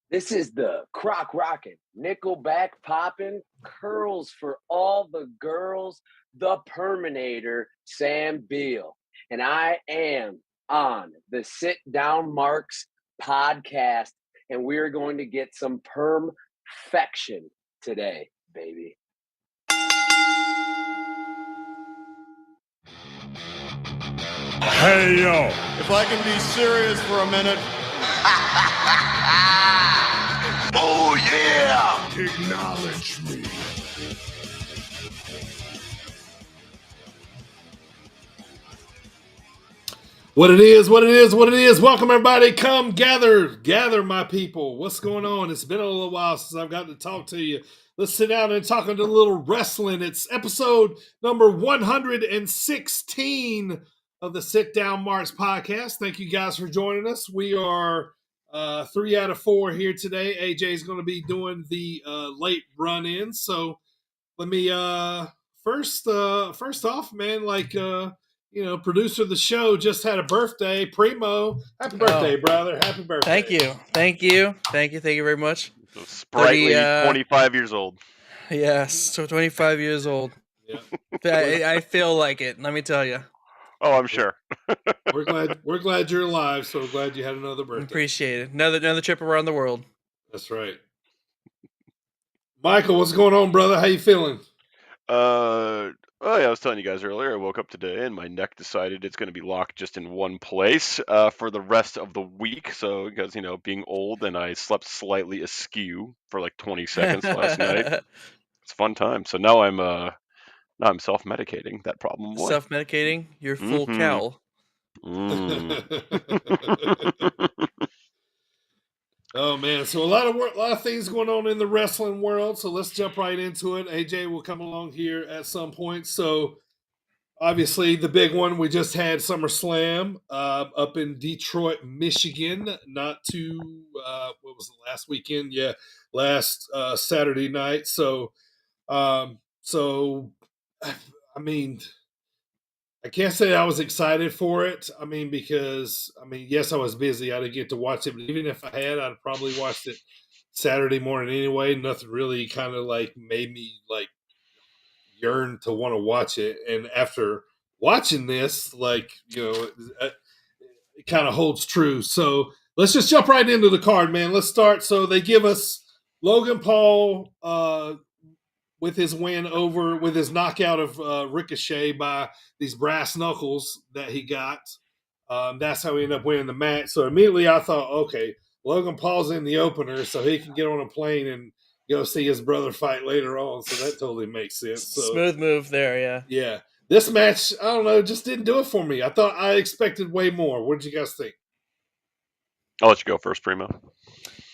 This is the crock rockin', nickelback poppin', curls for all the girls, the Perminator, Sam Beal. And I am on the Sit Down Marks podcast, and we're going to get some perfection today, baby. Hey, yo. If I can be serious for a minute. Oh, yeah. Acknowledge me. What it is. Welcome, everybody. Come gather, my people. What's going on? It's been a little while since I've gotten to talk to you. Let's sit down and talk a little wrestling. It's episode number 116 of the Sit Down Marks podcast. Thank you guys for joining us. We are 3 out of 4 here today. AJ is going to be doing the late run-in. So let me first off, man, producer of the show just had a birthday. Primo, happy birthday, brother. Happy birthday. Thank you very much. So sprightly 25 years old. Yes, so 25 years old. Yeah. I feel like it, let me tell you. Oh, I'm sure. We're glad you're alive, so glad you had another birthday. Appreciate it. Another trip around the world. That's right. Michael, what's going on, brother? How you feeling? I was telling you guys earlier, I woke up today and my neck decided it's going to be locked just in one place for the rest of the week. So, because, being old, and I slept slightly askew for like 20 seconds last night. It's a fun time. So now I'm self-medicating that problem away. Self-medicating? You're full cowl. Oh man, so a lot of things going on in the wrestling world. So let's jump right into it. AJ will come along here at some point. So obviously the big one, we just had SummerSlam up in Detroit, Michigan. Not too what was it, last weekend? Yeah, last Saturday night. So I mean, I can't say I was excited for it. Because yes, I was busy. I didn't get to watch it, but even if I had, I'd probably watched it Saturday morning anyway. Nothing really kind of made me yearn to want to watch it. And after watching this, it kind of holds true. So let's just jump right into the card, man. Let's start. So they give us Logan Paul with his win with his knockout of Ricochet by these brass knuckles that he got. That's how he ended up winning the match. So immediately I thought, okay, Logan Paul's in the opener, so he can get on a plane and go see his brother fight later on. So that totally makes sense. So, smooth move there, yeah. Yeah. This match, I don't know, just didn't do it for me. I expected way more. What did you guys think? I'll let you go first, Primo.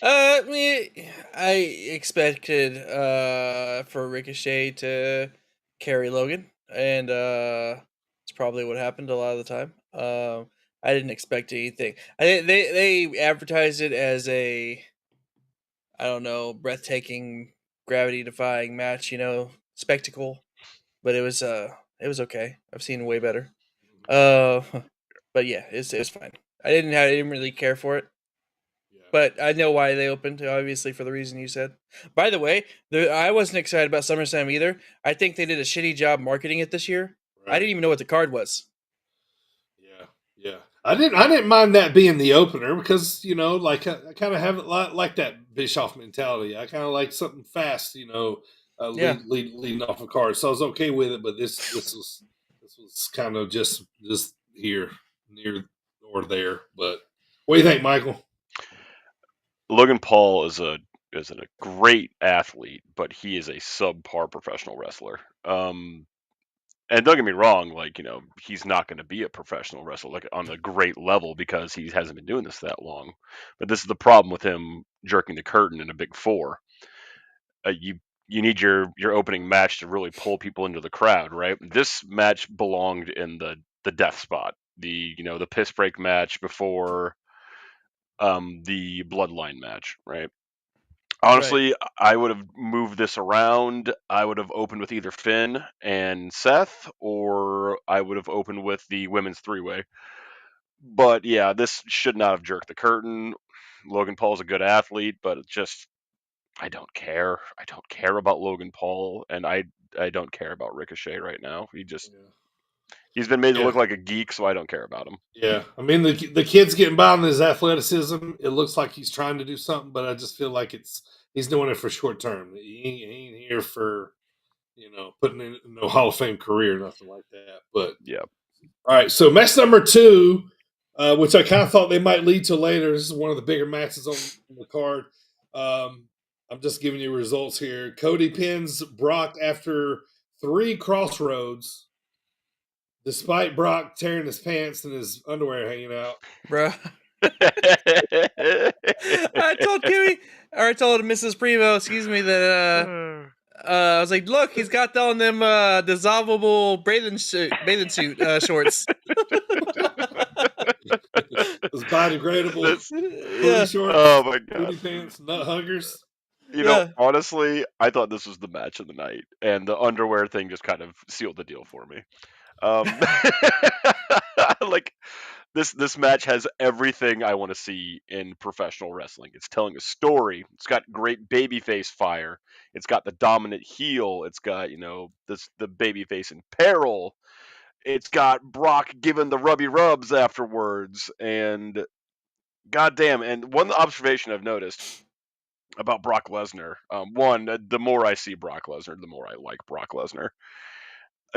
I expected for Ricochet to carry Logan, and it's probably what happened a lot of the time. I didn't expect anything. They advertised it as a, I don't know, breathtaking, gravity-defying match, spectacle, but it was okay. I've seen way better. But yeah, it's fine. I didn't really care for it. But I know why they opened, obviously, for the reason you said. By the way, I wasn't excited about SummerSlam either. I think they did a shitty job marketing it this year. Right. I didn't even know what the card was. Yeah. I didn't mind that being the opener because, I kind of have it like that Bischoff mentality. I kind of like something fast, leading off a card. So I was okay with it, but this was kind of just here, near or there. But what do you think, Michael? Logan Paul is a great athlete, but he is a subpar professional wrestler. And don't get me wrong, he's not going to be a professional wrestler on a great level because he hasn't been doing this that long. But this is the problem with him jerking the curtain in a big four. You need your opening match to really pull people into the crowd, right? This match belonged in the death spot, the piss break match before the bloodline match, right? Honestly, right. I would have moved this around. I would have opened with either Finn and Seth, or I would have opened with the women's three-way. But yeah, this should not have jerked the curtain. Logan Paul's a good athlete, but I don't care. I don't care about Logan Paul, and I don't care about Ricochet right now. He's been made to look like a geek, so I don't care about him. Yeah, I mean the kid's getting by on his athleticism. It looks like he's trying to do something, but I just feel like he's doing it for short term. He ain't here for putting in no Hall of Fame career, nothing like that. But yeah. All right, so match number 2, which I kind of thought they might lead to later. This is one of the bigger matches on the card. I'm just giving you results here. Cody pins Brock after 3 crossroads, despite Brock tearing his pants and his underwear hanging out. Bro. I told Mrs. Primo, excuse me, that I was like, look, he's got on them dissolvable bathing suit shorts. Those biodegradable booty shorts. Oh my god. Booty pants, nut huggers. You know, honestly, I thought this was the match of the night, and the underwear thing just kind of sealed the deal for me. Like this match has everything I want to see in professional wrestling. It's telling a story. It's got great babyface fire. It's got the dominant heel. It's got the babyface in peril. It's got Brock giving the rubby rubs afterwards, and goddamn. And one observation I've noticed about Brock Lesnar, one, the more I see Brock Lesnar, the more I like Brock Lesnar.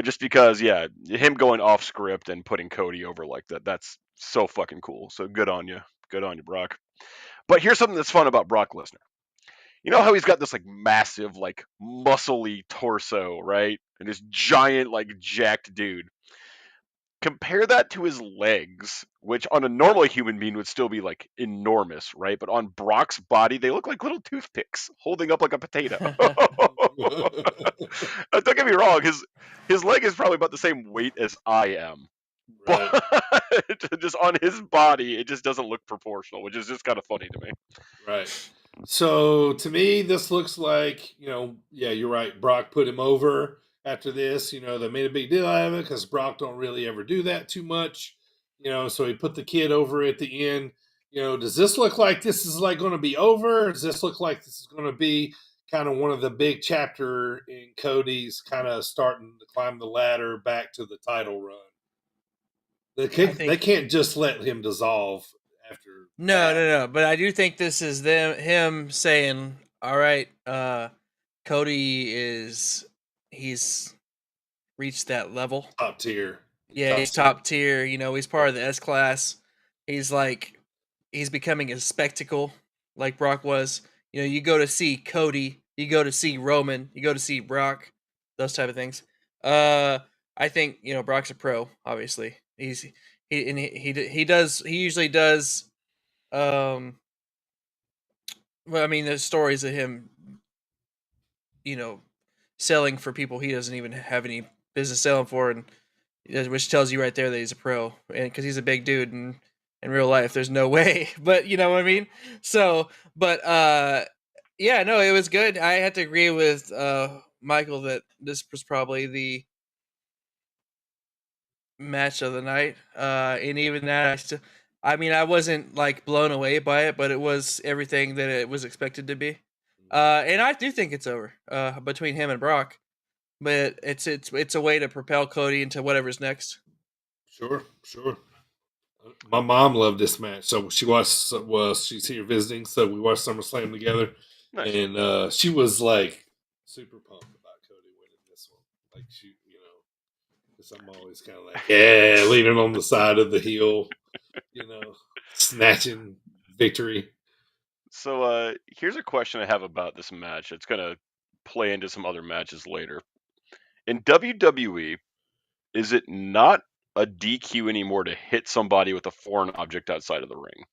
Just because, him going off script and putting Cody over like that's so fucking cool. So good on you, Brock. But here's something that's fun about Brock Lesnar. You know how he's got this like massive, like muscly torso, right? And this giant, like jacked dude. Compare that to his legs, which on a normal human being would still be like enormous, right? But on Brock's body, they look like little toothpicks holding up like a potato. Don't get me wrong, his leg is probably about the same weight as I am. Right. But just on his body, it just doesn't look proportional, which is just kind of funny to me. Right. So to me, this looks like, you're right. Brock put him over after this. They made a big deal out of it because Brock don't really ever do that too much. So he put the kid over at the end. Does this look like this is like going to be over? Or does this look like this is going to be kind of one of the big chapter in Cody's kind of starting to climb the ladder back to the title run? They can't just let him dissolve after. No. But I do think this is him saying, "All right, Cody he's reached that level, Top tier." He's top tier. He's part of the S class. He's becoming a spectacle, like Brock was. You go to see Cody, you go to see Roman, you go to see Brock, those type of things. I think Brock's a pro. Obviously, he usually does. Well, I mean, there's stories of him, selling for people he doesn't even have any business selling for, and which tells you right there that he's a pro, and because he's a big dude, and in real life, there's no way. But you know what I mean. So, but no, it was good. I had to agree with Michael that this was probably the match of the night, and even that, I wasn't like blown away by it, but it was everything that it was expected to be. And I do think it's over between him and Brock, but it's a way to propel Cody into whatever's next. Sure. My mom loved this match, so she watched. Well, she's here visiting, so we watched SummerSlam together, nice. And she was like super pumped about Cody winning this one. Like because I'm always kind of like, leaning on the side of the heel, snatching victory. So here's a question I have about this match. It's gonna play into some other matches later. In WWE, is it not a DQ anymore to hit somebody with a foreign object outside of the ring?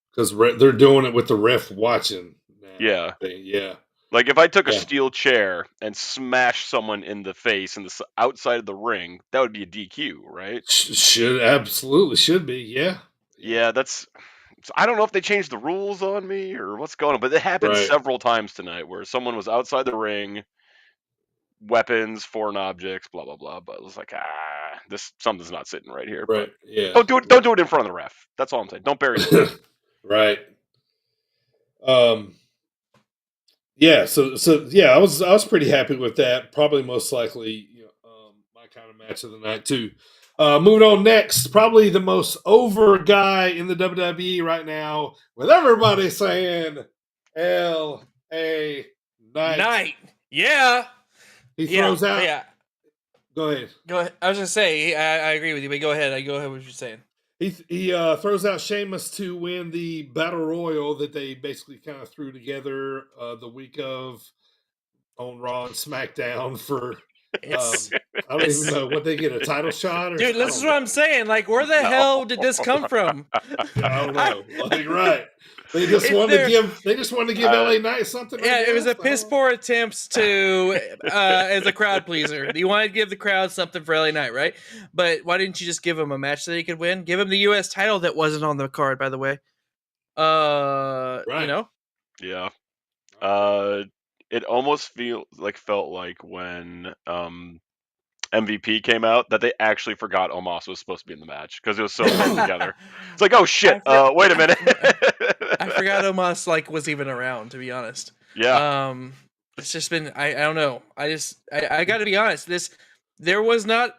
Because they're doing it with the ref watching now. Yeah. Like if I took a steel chair and smashed someone in the face in the outside of the ring, that would be a DQ, right? Absolutely should be. Yeah, that's. I don't know if they changed the rules on me or what's going on, but it happened several times tonight where someone was outside the ring, weapons, foreign objects, blah blah blah. But it was like, something's not sitting right here. Right. But Yeah. don't do it in front of the ref. That's all I'm saying. Don't bury the Right. Yeah. So yeah, I was pretty happy with that. Probably most likely, my kind of match of the night too. Moving on next, probably the most over guy in the WWE right now, with everybody saying L.A. Knight. Yeah. He throws out. Yeah. Go ahead. Go ahead. I was gonna say I agree with you, but go ahead. Go ahead with what you're saying. He throws out Sheamus to win the Battle Royal that they basically kind of threw together the week of on Raw and SmackDown for. I don't even know what they get, a title shot or dude. This is what I'm saying. Like, where the hell did this come from? I don't know. Like, right. They just wanted to give LA Knight something. Yeah, it was a piss poor attempts to as a crowd pleaser. You wanted to give the crowd something for LA Knight, right? But why didn't you just give him a match that he could win? Give him the US title that wasn't on the card, by the way. Right. Yeah. It almost felt like when MVP came out that they actually forgot Omos was supposed to be in the match because it was so close together. It's like, oh shit! Wait a minute. I forgot Omos was even around, to be honest. Yeah. It's just been I don't know. I got to be honest. There was not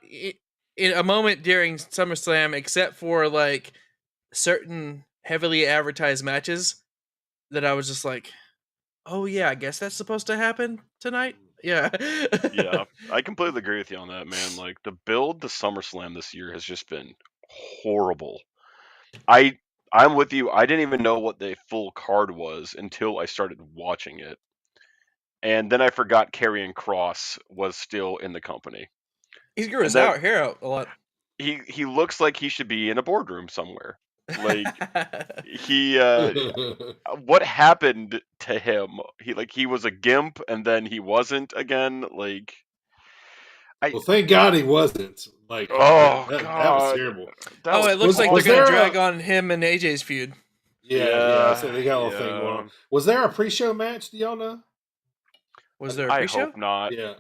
in a moment during SummerSlam except for like certain heavily advertised matches that I was just like, oh yeah, I guess that's supposed to happen tonight. Yeah. Yeah, I completely agree with you on that, man. Like the build to SummerSlam this year has just been horrible. I'm with you. I didn't even know what the full card was until I started watching it. And then I forgot Karrion Kross was still in the company. He's grew his hair out a lot. He looks like he should be in a boardroom somewhere. Like what happened to him? He was a gimp and then he wasn't again. Like well, thank God he wasn't. Like, God, that was terrible. It looks like they're gonna drag on him and AJ's feud. Yeah. So they got a little thing going on. Was there a pre-show match? Do y'all know? Was there a pre-show? I hope not. Yeah.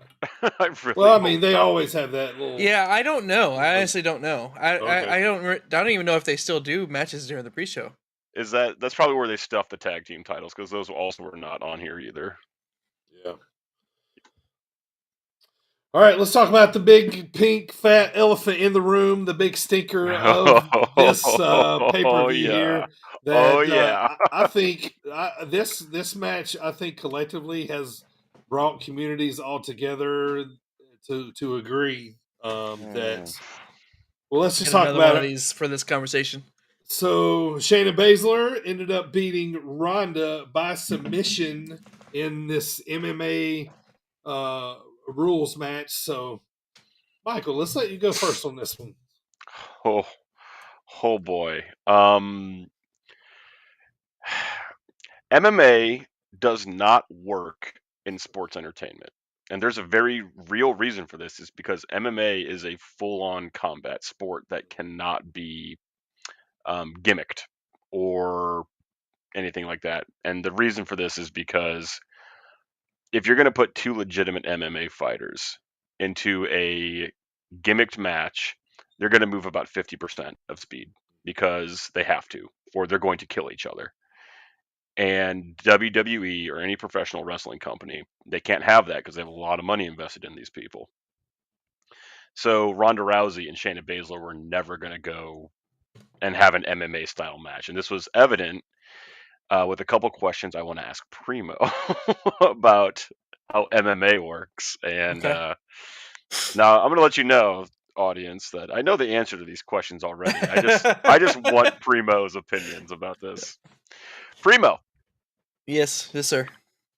I mean, they always have that little. Yeah, I don't know. I honestly don't know. I don't even know if they still do matches during the pre-show. That's probably where they stuffed the tag team titles because those also were not on here either. Yeah. All right, let's talk about the big pink fat elephant in the room, the big stinker of this pay-per-view here. I think this match, I think collectively has brought communities all together to agree that. Well, let's just talk about these for this conversation. So Shayna Baszler ended up beating Ronda by submission in this MMA rules match. So, Michael, let's let you go first on this one. Oh boy. MMA does not work in sports entertainment. And there's a very real reason for this, is because MMA is a full-on combat sport that cannot be gimmicked or anything like that. And the reason for this is because if you're going to put two legitimate MMA fighters into a gimmicked match, they're going to move about 50% of speed because they have to, or they're going to kill each other. And WWE or any professional wrestling company, they can't have that because they have a lot of money invested in these people. So Ronda Rousey and Shayna Baszler were never going to go and have an MMA style match. And this was evident with a couple questions I want to ask Primo about how MMA works. And now I'm going to let you know, audience, that I know the answer to these questions already. I just want Primo's opinions about this. Primo. Yes, sir.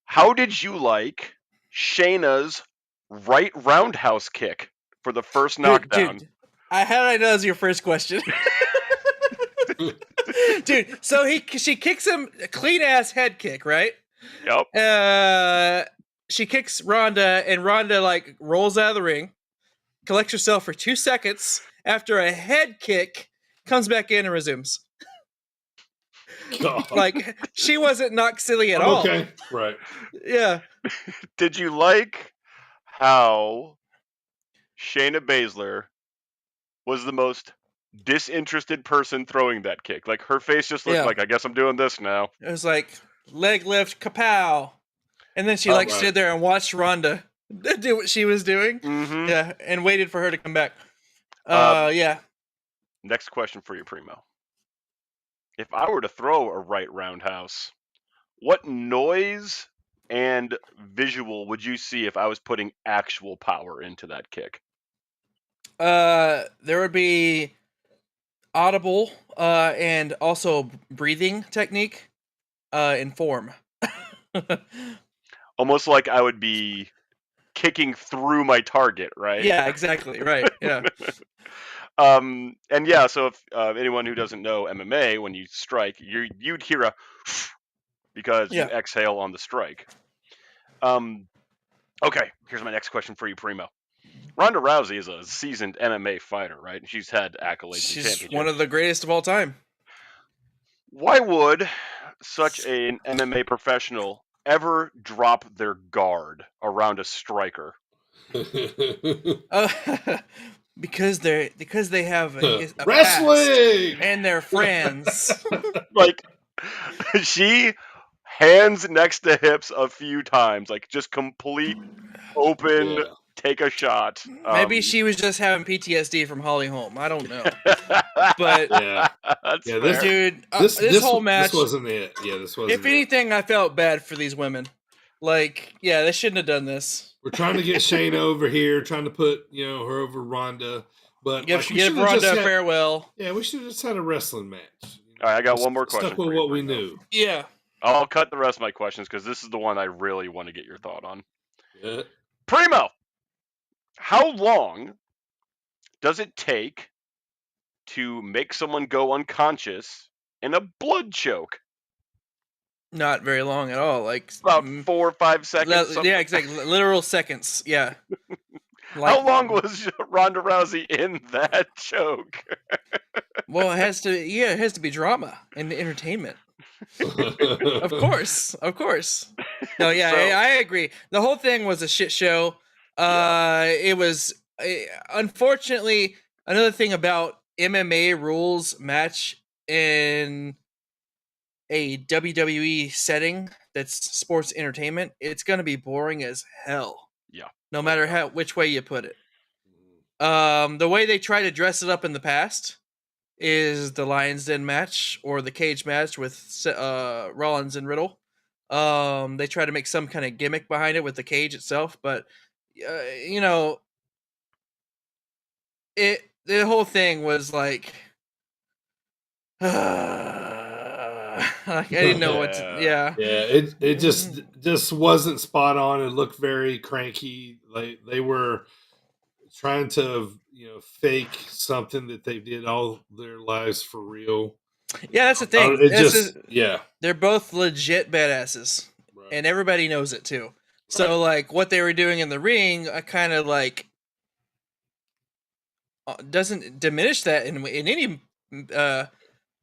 How did you like Shayna's right roundhouse kick for the first knockdown? Dude, I know that was your first question. Dude, so she kicks him a clean ass head kick, right? Yep. She kicks Ronda, and Ronda rolls out of the ring, collects herself for 2 seconds after a head kick, comes back in and resumes. God. She wasn't knocked silly at all. Okay, right. Yeah. Did you like how Shayna Baszler was the most disinterested person throwing that kick. Like, her face just looked like, I guess I'm doing this now. It was like, leg lift, kapow. And then she Right. stood there and watched Ronda do what she was doing. Mm-hmm. Yeah, and waited for her to come back. Yeah. Next question for you, Primo. If I were to throw a right roundhouse, what noise and visual would you see if I was putting actual power into that kick? There would be audible and also breathing technique in form. Almost like I would be kicking through my target, right? Yeah, exactly. Right. Yeah. And yeah, so if anyone who doesn't know MMA, when you strike, you'd hear a because you exhale on the strike. Okay, here's my next question for you, Primo. Ronda Rousey is a seasoned MMA fighter, right? And she's had accolades. She's one of the greatest of all time. Why would such an MMA professional ever drop their guard around a striker? Because they have a wrestling past and they're friends. Like, she hands next to hips a few times, like just complete open. Take a shot. Maybe she was just having PTSD from Holly Holm. I don't know. But this whole match, this wasn't it. Yeah, this wasn't. If anything, I felt bad for these women. Like, yeah, they shouldn't have done this. We're trying to get Shayna over here, trying to put her over Ronda, but give Ronda a farewell. Yeah, we should have just had a wrestling match. All right, I got one more question. Stuck with what we knew. Yeah, I'll cut the rest of my questions because this is the one I really want to get your thought on. Yeah. Primo, how long does it take to make someone go unconscious in a blood choke? Not very long at all. Like about 4 or 5 seconds. Yeah, exactly. Literal seconds. Yeah. How long was Ronda Rousey in that choke? Well, it has to be drama and entertainment. Of course. No, yeah, I agree. The whole thing was a shit show. It was unfortunately another thing about MMA rules match in a WWE setting that's sports entertainment. It's going to be boring as hell. Yeah. No matter which way you put it. The way they try to dress it up in the past is the Lions Den match or the cage match with Rollins and Riddle. They try to make some kind of gimmick behind it with the cage itself, but the whole thing was like, I didn't know what to, it just wasn't spot on. It looked very cranky. They were trying to fake something that they did all their lives for real. Yeah, that's the thing. They're both legit badasses, right. And everybody knows it too. Right. So like what they were doing in the ring, I kind of like doesn't diminish that in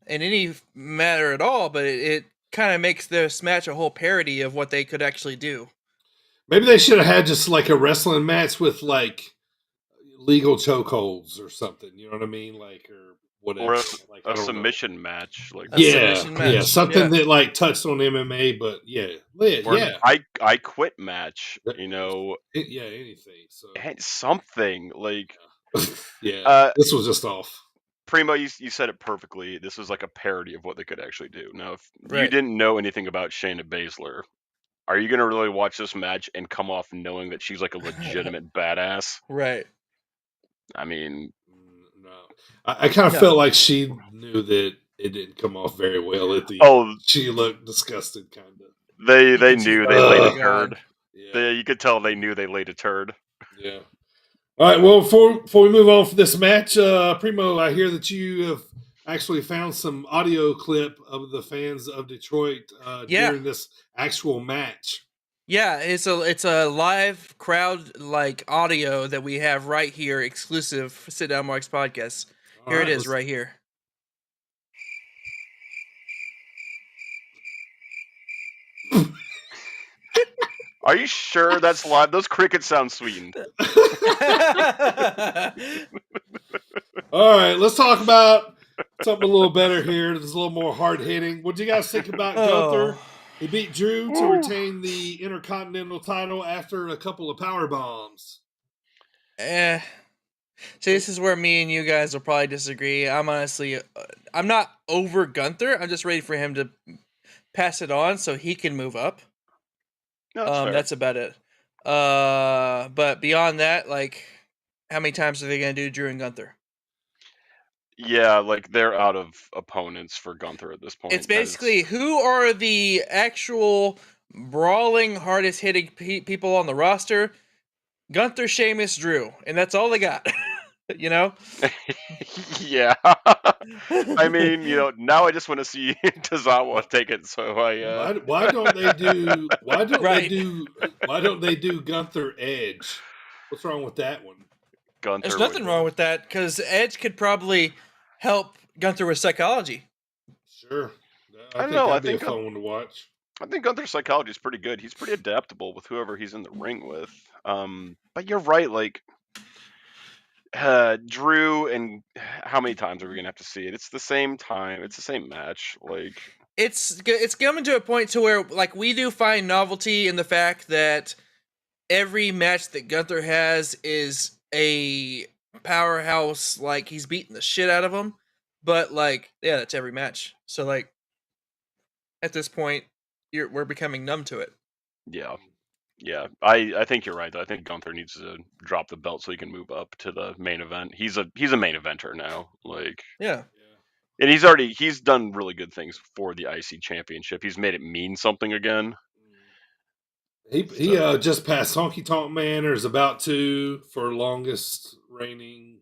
any matter at all, but it kind of makes this match a whole parody of what they could actually do. Maybe they should have had just like a wrestling match with like legal chokeholds or something. You know what I mean? Like or whatever. Or a submission match. Like something that like touched on MMA, but I quit match. Anything. So something like this was just off. Primo, you said it perfectly. This was like a parody of what they could actually do. Now, if you didn't know anything about Shayna Baszler, are you going to really watch this match and come off knowing that she's like a legitimate badass? Right. I mean, no. I kind of felt like she knew that it didn't come off very well at the end. She looked disgusted, kind of. They knew they laid a turd. Yeah. You could tell they knew they laid a turd. Yeah. All right, well, before we move on for this match, Primo, I hear that you have actually found some audio clip of the fans of Detroit during this actual match. Yeah, it's a live crowd like audio that we have right here, exclusive for Sit Down Marks podcast. Here it is, right here. Are you sure that's live? Those crickets sound sweetened. All right, let's talk about something a little better here. That's a little more hard hitting. What do you guys think about Gunther? He beat Drew to retain the Intercontinental title after a couple of power bombs. See, this is where me and you guys will probably disagree. I'm honestly, I'm not over Gunther. I'm just ready for him to pass it on so he can move up. No, that's fair. That's about it. But beyond that, like, how many times are they going to do Drew and Gunther? Yeah, like they're out of opponents for Gunther at this point. It's basically who are the actual brawling, hardest hitting people on the roster? Gunther, Sheamus, Drew, and that's all they got. You know? Yeah. I mean, now I just want to see Tozawa take it. So Why don't they do Right. why don't they do Gunther Edge? What's wrong with that one? Gunther. There's nothing wrong with that because Edge could probably help Gunther with psychology. Sure. I don't know. That'd be a fun one to watch. I think Gunther's psychology is pretty good. He's pretty adaptable with whoever he's in the ring with. But you're right. Like Drew, and how many times are we gonna have to see it? It's the same time. It's the same match. Like it's coming to a point to where like we do find novelty in the fact that every match that Gunther has is a powerhouse. Like he's beating the shit out of him. But like, yeah, that's every match. So like, at this point, we're becoming numb to it. Yeah. I think you're right. Though. I think Gunther needs to drop the belt so he can move up to the main event. He's a main eventer now. Like yeah. And he's done really good things for the IC championship. He's made it mean something again. He just passed Honky Tonk Man, or is about to, for longest reigning,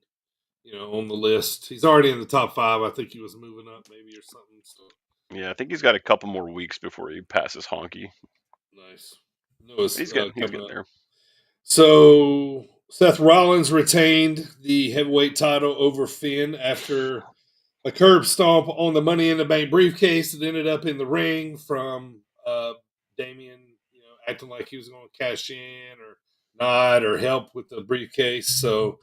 on the list. He's already in the top 5. I think he was moving up maybe or something. So. Yeah, I think he's got a couple more weeks before he passes Honky. Nice. He's getting there. So Seth Rollins retained the heavyweight title over Finn after a curb stomp on the Money in the Bank briefcase that ended up in the ring from Damian, acting like he was going to cash in or not or help with the briefcase. So,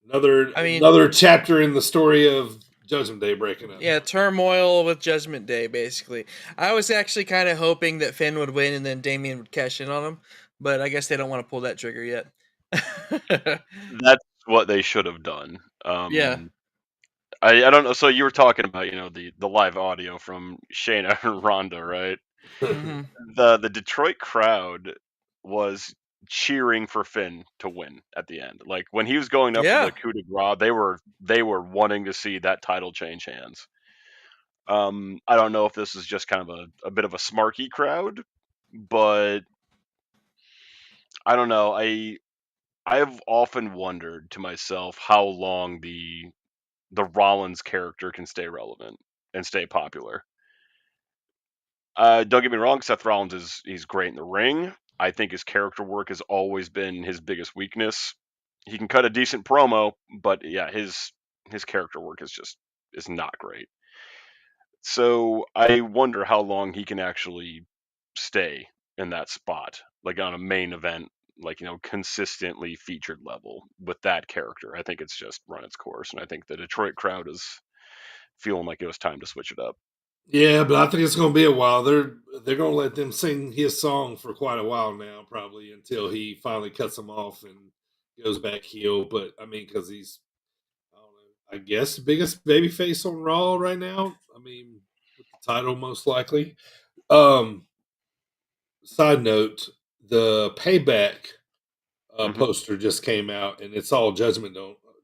another chapter in the story of Judgment Day breaking up. Yeah, turmoil with Judgment Day, basically. I was actually kind of hoping that Finn would win and then Damian would cash in on him, but I guess they don't want to pull that trigger yet. That's what they should have done. Yeah. I don't know. So you were talking about, the live audio from Shayna and Ronda, right? Mm-hmm. The Detroit crowd was cheering for Finn to win at the end. Like when he was going up for the coup de grace, they were wanting to see that title change hands. I don't know if this is just kind of a bit of a smarky crowd, but I don't know. I've often wondered to myself how long the Rollins character can stay relevant and stay popular. Don't get me wrong, Seth Rollins he's great in the ring. I think his character work has always been his biggest weakness. He can cut a decent promo, but yeah, his character work is not great. So I wonder how long he can actually stay in that spot, like on a main event, like consistently featured level with that character. I think it's just run its course, and I think the Detroit crowd is feeling like it was time to switch it up. Yeah, but I think it's going to be a while. They're going to let them sing his song for quite a while now, probably until he finally cuts them off and goes back heel. But I mean, because he's, I guess, the biggest babyface on Raw right now. I mean, with the title most likely. Side note: the Payback poster just came out, and it's all Judgment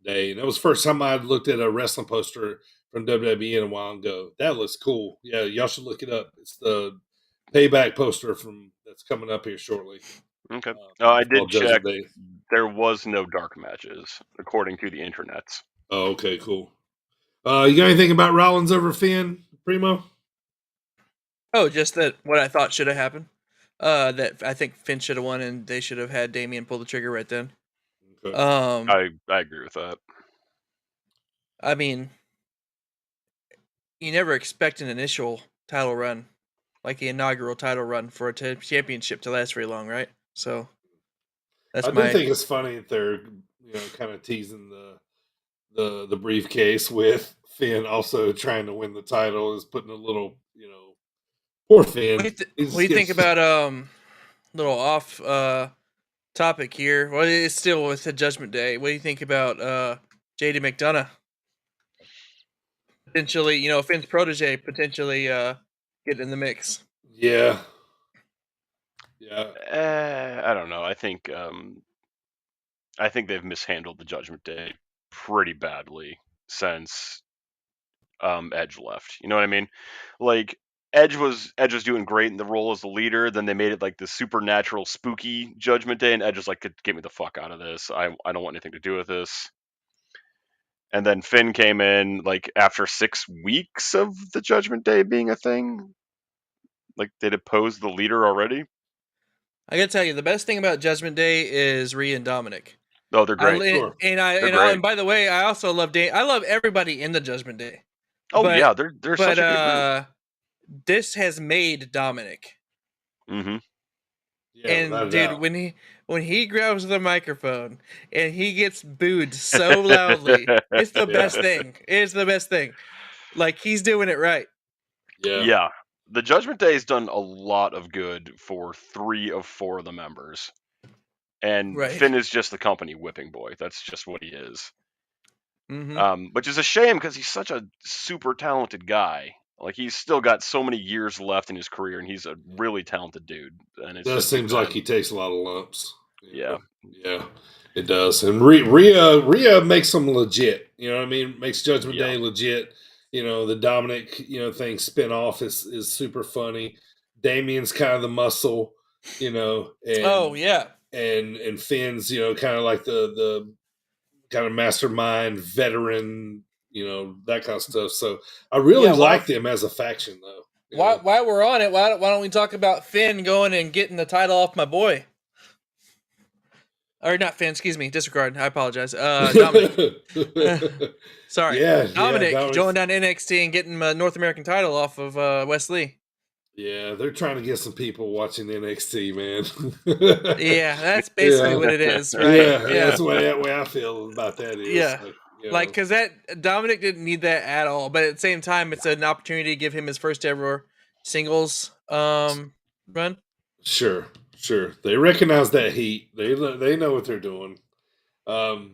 Day, and it was the first time I looked at a wrestling poster from WWE in a while ago. That looks cool. Yeah, y'all should look it up. It's the Payback poster that's coming up here shortly. Okay. I did check. There was no dark matches, according to the internets. Oh, okay, cool. You got anything about Rollins over Finn, Primo? Oh, just that what I thought should have happened. That I think Finn should have won, and they should have had Damian pull the trigger right then. Okay. I agree with that. I mean, you never expect an initial title run like the inaugural title run for a championship to last very long, right? So that's I do my think it's funny that they're kind of teasing the briefcase with Finn also trying to win the title is putting a little poor Finn. He what do just you think gets about little off topic here? Well, it's still with the Judgment Day. What do you think about JD McDonough potentially, Finn's protege potentially getting in the mix? yeah. I don't know. I think they've mishandled the Judgment Day pretty badly since Edge left. You know what I mean? Like Edge was doing great in the role as the leader. Then they made it like the supernatural, spooky Judgment Day, and Edge was like, "Get me the fuck out of this. I don't want anything to do with this." And then Finn came in like after 6 weeks of the Judgment Day being a thing. Like they deposed the leader already. I gotta tell you, the best thing about Judgment Day is Rhea and Dominic. Oh, they're great. Sure. And great. by the way, I also love I love everybody in the Judgment Day. Oh But yeah, they're such a good group. This has made Dominic. Mm-hmm. Yeah, without And a dude, doubt. when he grabs the microphone and he gets booed so loudly, it's the best thing. It's the best thing. Like he's doing it right. Yeah. The Judgment Day has done a lot of good for 3 of 4 of the members. And Right. Finn is just the company whipping boy. That's just what he is. Mm-hmm. Which is a shame because he's such a super talented guy. Like he's still got so many years left in his career, and he's a really talented dude. And it's It does just too seems like bad. he takes a lot of lumps. Yeah. Yeah, it does. And Rhea makes them legit. You know what I mean? Makes Judgment Yeah. Day legit. The Dominic, thing spin off is super funny. Damien's kind of the muscle, and Oh yeah. and Finn's, kind of like the kind of mastermind veteran, that kind of stuff. So I really like them as a faction though. While we're on it, why don't we talk about Finn going and getting the title off my boy? Or not Finn, excuse me, disregard. I apologize. Dominic. Sorry. Yeah, Dominic going down to NXT and getting the North American title off of Wes Lee. Yeah, they're trying to get some people watching NXT, man. Yeah, that's basically what it is, right? Yeah, that's the way I feel about that is. Yeah. Like, because that Dominic didn't need that at all, but at the same time, it's an opportunity to give him his first ever singles run. Sure. They recognize that heat. They know what they're doing. All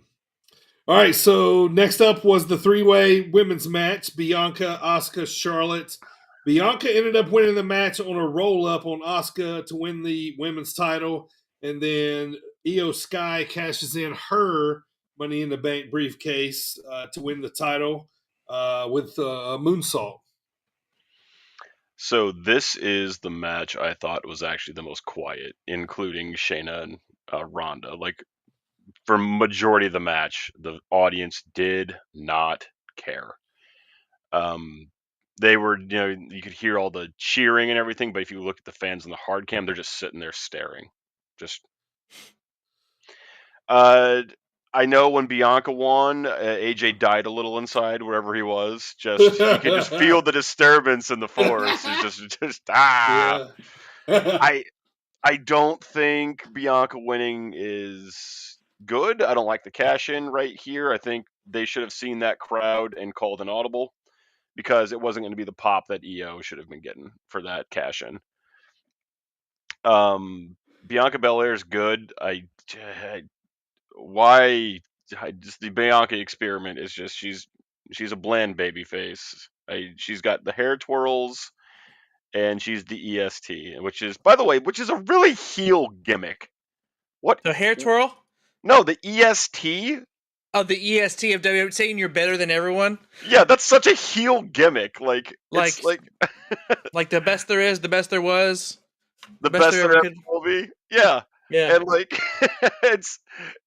right, so next up was the 3-way women's match: Bianca, Asuka, Charlotte. Bianca ended up winning the match on a roll-up on Asuka to win the women's title, and then Io Sky cashes in her Money in the Bank briefcase to win the title with a moonsault. So this is the match I thought was actually the most quiet, including Shayna and Ronda. Like for majority of the match, the audience did not care. They were, you could hear all the cheering and everything, but if you look at the fans in the hard cam, they're just sitting there staring. Just, I know when Bianca won, AJ died a little inside wherever he was. Just you could just feel the disturbance in the force. It's just Yeah. I don't think Bianca winning is good. I don't like the cash in right here. I think they should have seen that crowd and called an audible because it wasn't going to be the pop that EO should have been getting for that cash in. Bianca Belair is good. The Bianca experiment is just she's a bland baby face. She's got the hair twirls and she's the EST, which is, by the way, a really heel gimmick. What? The hair twirl? No, the EST. Oh, the EST of WWE, saying you're better than everyone. Yeah, that's such a heel gimmick. It's like the best there is, the best there was, the best there ever will be. Yeah. Yeah. And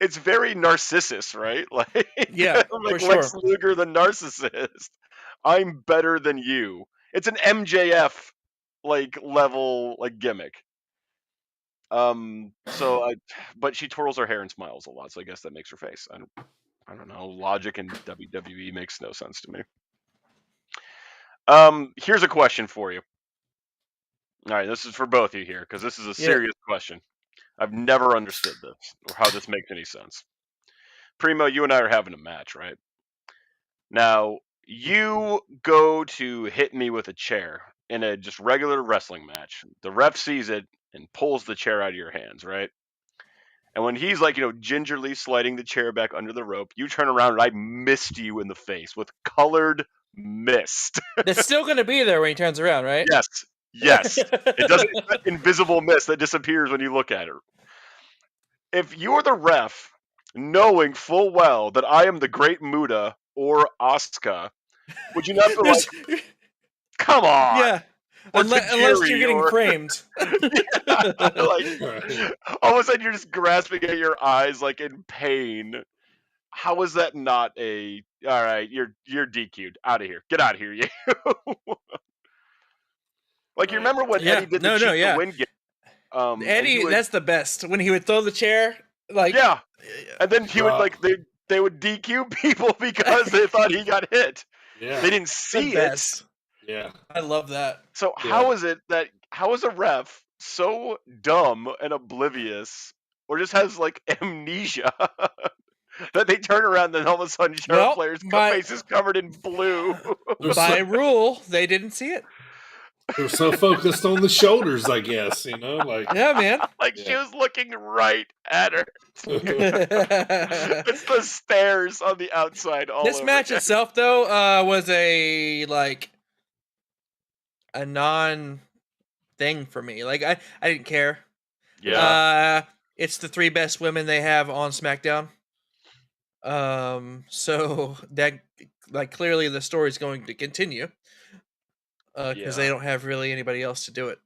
it's very Narcissus, right? Like yeah, like for Lex sure. Luger, the narcissist. I'm better than you. It's an MJF level gimmick. But she twirls her hair and smiles a lot, so I guess that makes her face. I don't know. Logic in WWE makes no sense to me. Here's a question for you. All right, this is for both of you here because this is a serious question. I've never understood this or how this makes any sense. Primo, you and I are having a match, right? Now, you go to hit me with a chair in a just regular wrestling match. The ref sees it and pulls the chair out of your hands, right? And when he's like, gingerly sliding the chair back under the rope, you turn around and I missed you in the face with colored mist. That's still going to be there when he turns around, right? Yes. It doesn't. It's not invisible mist that disappears when you look at her. If you're the ref, knowing full well that I am the Great Muda or Asuka, would you not be like, come on? Yeah. Unless you're getting framed. All of a sudden you're just grasping at your eyes like in pain. How is that not a all right, you're DQ'd. Out of here. Get out of here, you. Like you remember when Eddie did the win game? Eddie, that's the best. When he would throw the chair, like and then he would like they would DQ people because they thought he got hit. Yeah. They didn't see it. Yeah. I love that. So how is a ref so dumb and oblivious or just has like amnesia that they turn around and then all of a sudden Charlotte Flair's face is covered in blue? By rule, they didn't see it. They're so focused on the shoulders, I guess, like yeah, man. Like she was looking right at her. It's the stairs on the outside. This match itself, though, was a non thing for me. Like I didn't care. Yeah. It's the 3 best women they have on SmackDown. So that clearly the story's going to continue. Because they don't have really anybody else to do it.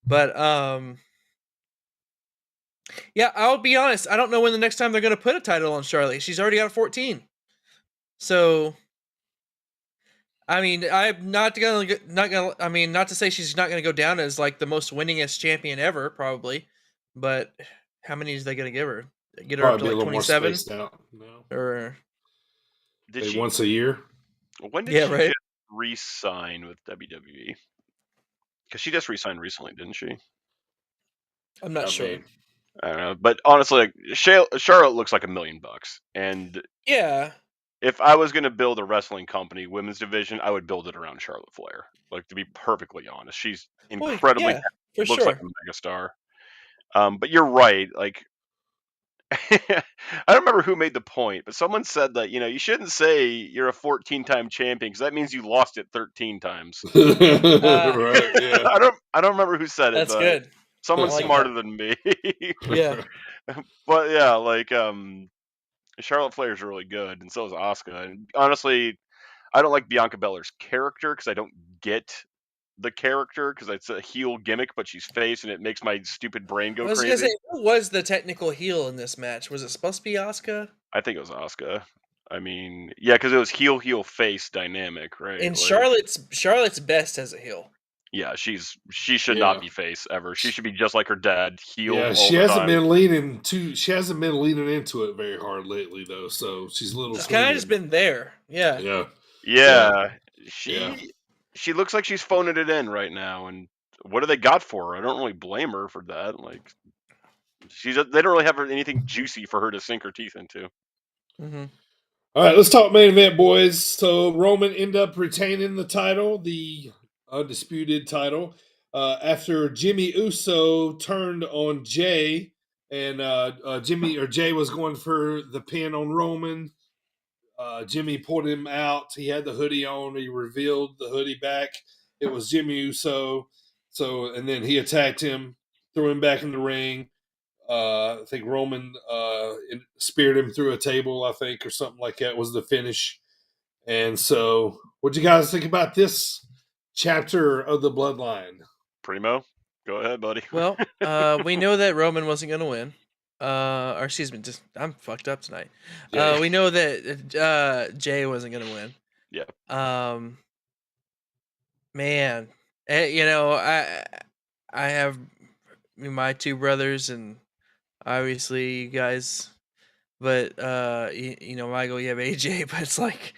But I'll be honest. I don't know when the next time they're going to put a title on Charlotte. She's already got a 14. So, I mean, I'm not gonna. I mean, not to say she's not going to go down as like the most winningest champion ever, probably. But how many is they going to give her? Get her probably up to like 27? No. Or did she once a year? When did she just re-sign with WWE? Because she just re-signed recently, didn't she? I'm not sure. I don't know, but honestly, like, Charlotte looks like $1 million, and if I was going to build a wrestling company, women's division, I would build it around Charlotte Flair. Like, to be perfectly honest, she's incredibly looks like a megastar. But you're right. Like, I don't remember who made the point, but someone said that you shouldn't say you're a 14-time champion because that means you lost it 13 times. Right? Yeah. I don't remember who said it. That's good. Someone smarter than me. Yeah. But yeah, like Charlotte Flair is really good, and so is Asuka. And honestly, I don't like Bianca Belair's character because I don't get the character because it's a heel gimmick, but she's face, and it makes my stupid brain go crazy. I was gonna say, who was the technical heel in this match? Was it supposed to be Asuka? I think it was Asuka. I mean, yeah, because it was heel face dynamic, right? And like, Charlotte's best as a heel. Yeah, she should not be face ever. She should be just like her dad, heel. Yeah, she hasn't been leaning into it very hard lately, though. So she's a little. She's kind of just been there. Yeah. She looks like she's phoning it in right now. And what do they got for her? I don't really blame her for that. Like, they don't really have anything juicy for her to sink her teeth into. Mm-hmm. All right, let's talk main event, boys. So Roman ended up retaining the title, the undisputed title, after Jimmy Uso turned on Jay, and Jay was going for the pin on Roman. Jimmy pulled him out. He had the hoodie on. He revealed the hoodie back. It was Jimmy Uso. And then he attacked him, threw him back in the ring. I think Roman speared him through a table, I think, or something like that was the finish. And so, what'd you guys think about this chapter of the Bloodline? Primo, go ahead, buddy. Well, we know that Roman wasn't going to win. Or excuse me, I'm fucked up tonight. We know that Jay wasn't going to win. Yeah. Man, I have my 2 brothers, and obviously you guys, but Michael, you have AJ, but it's like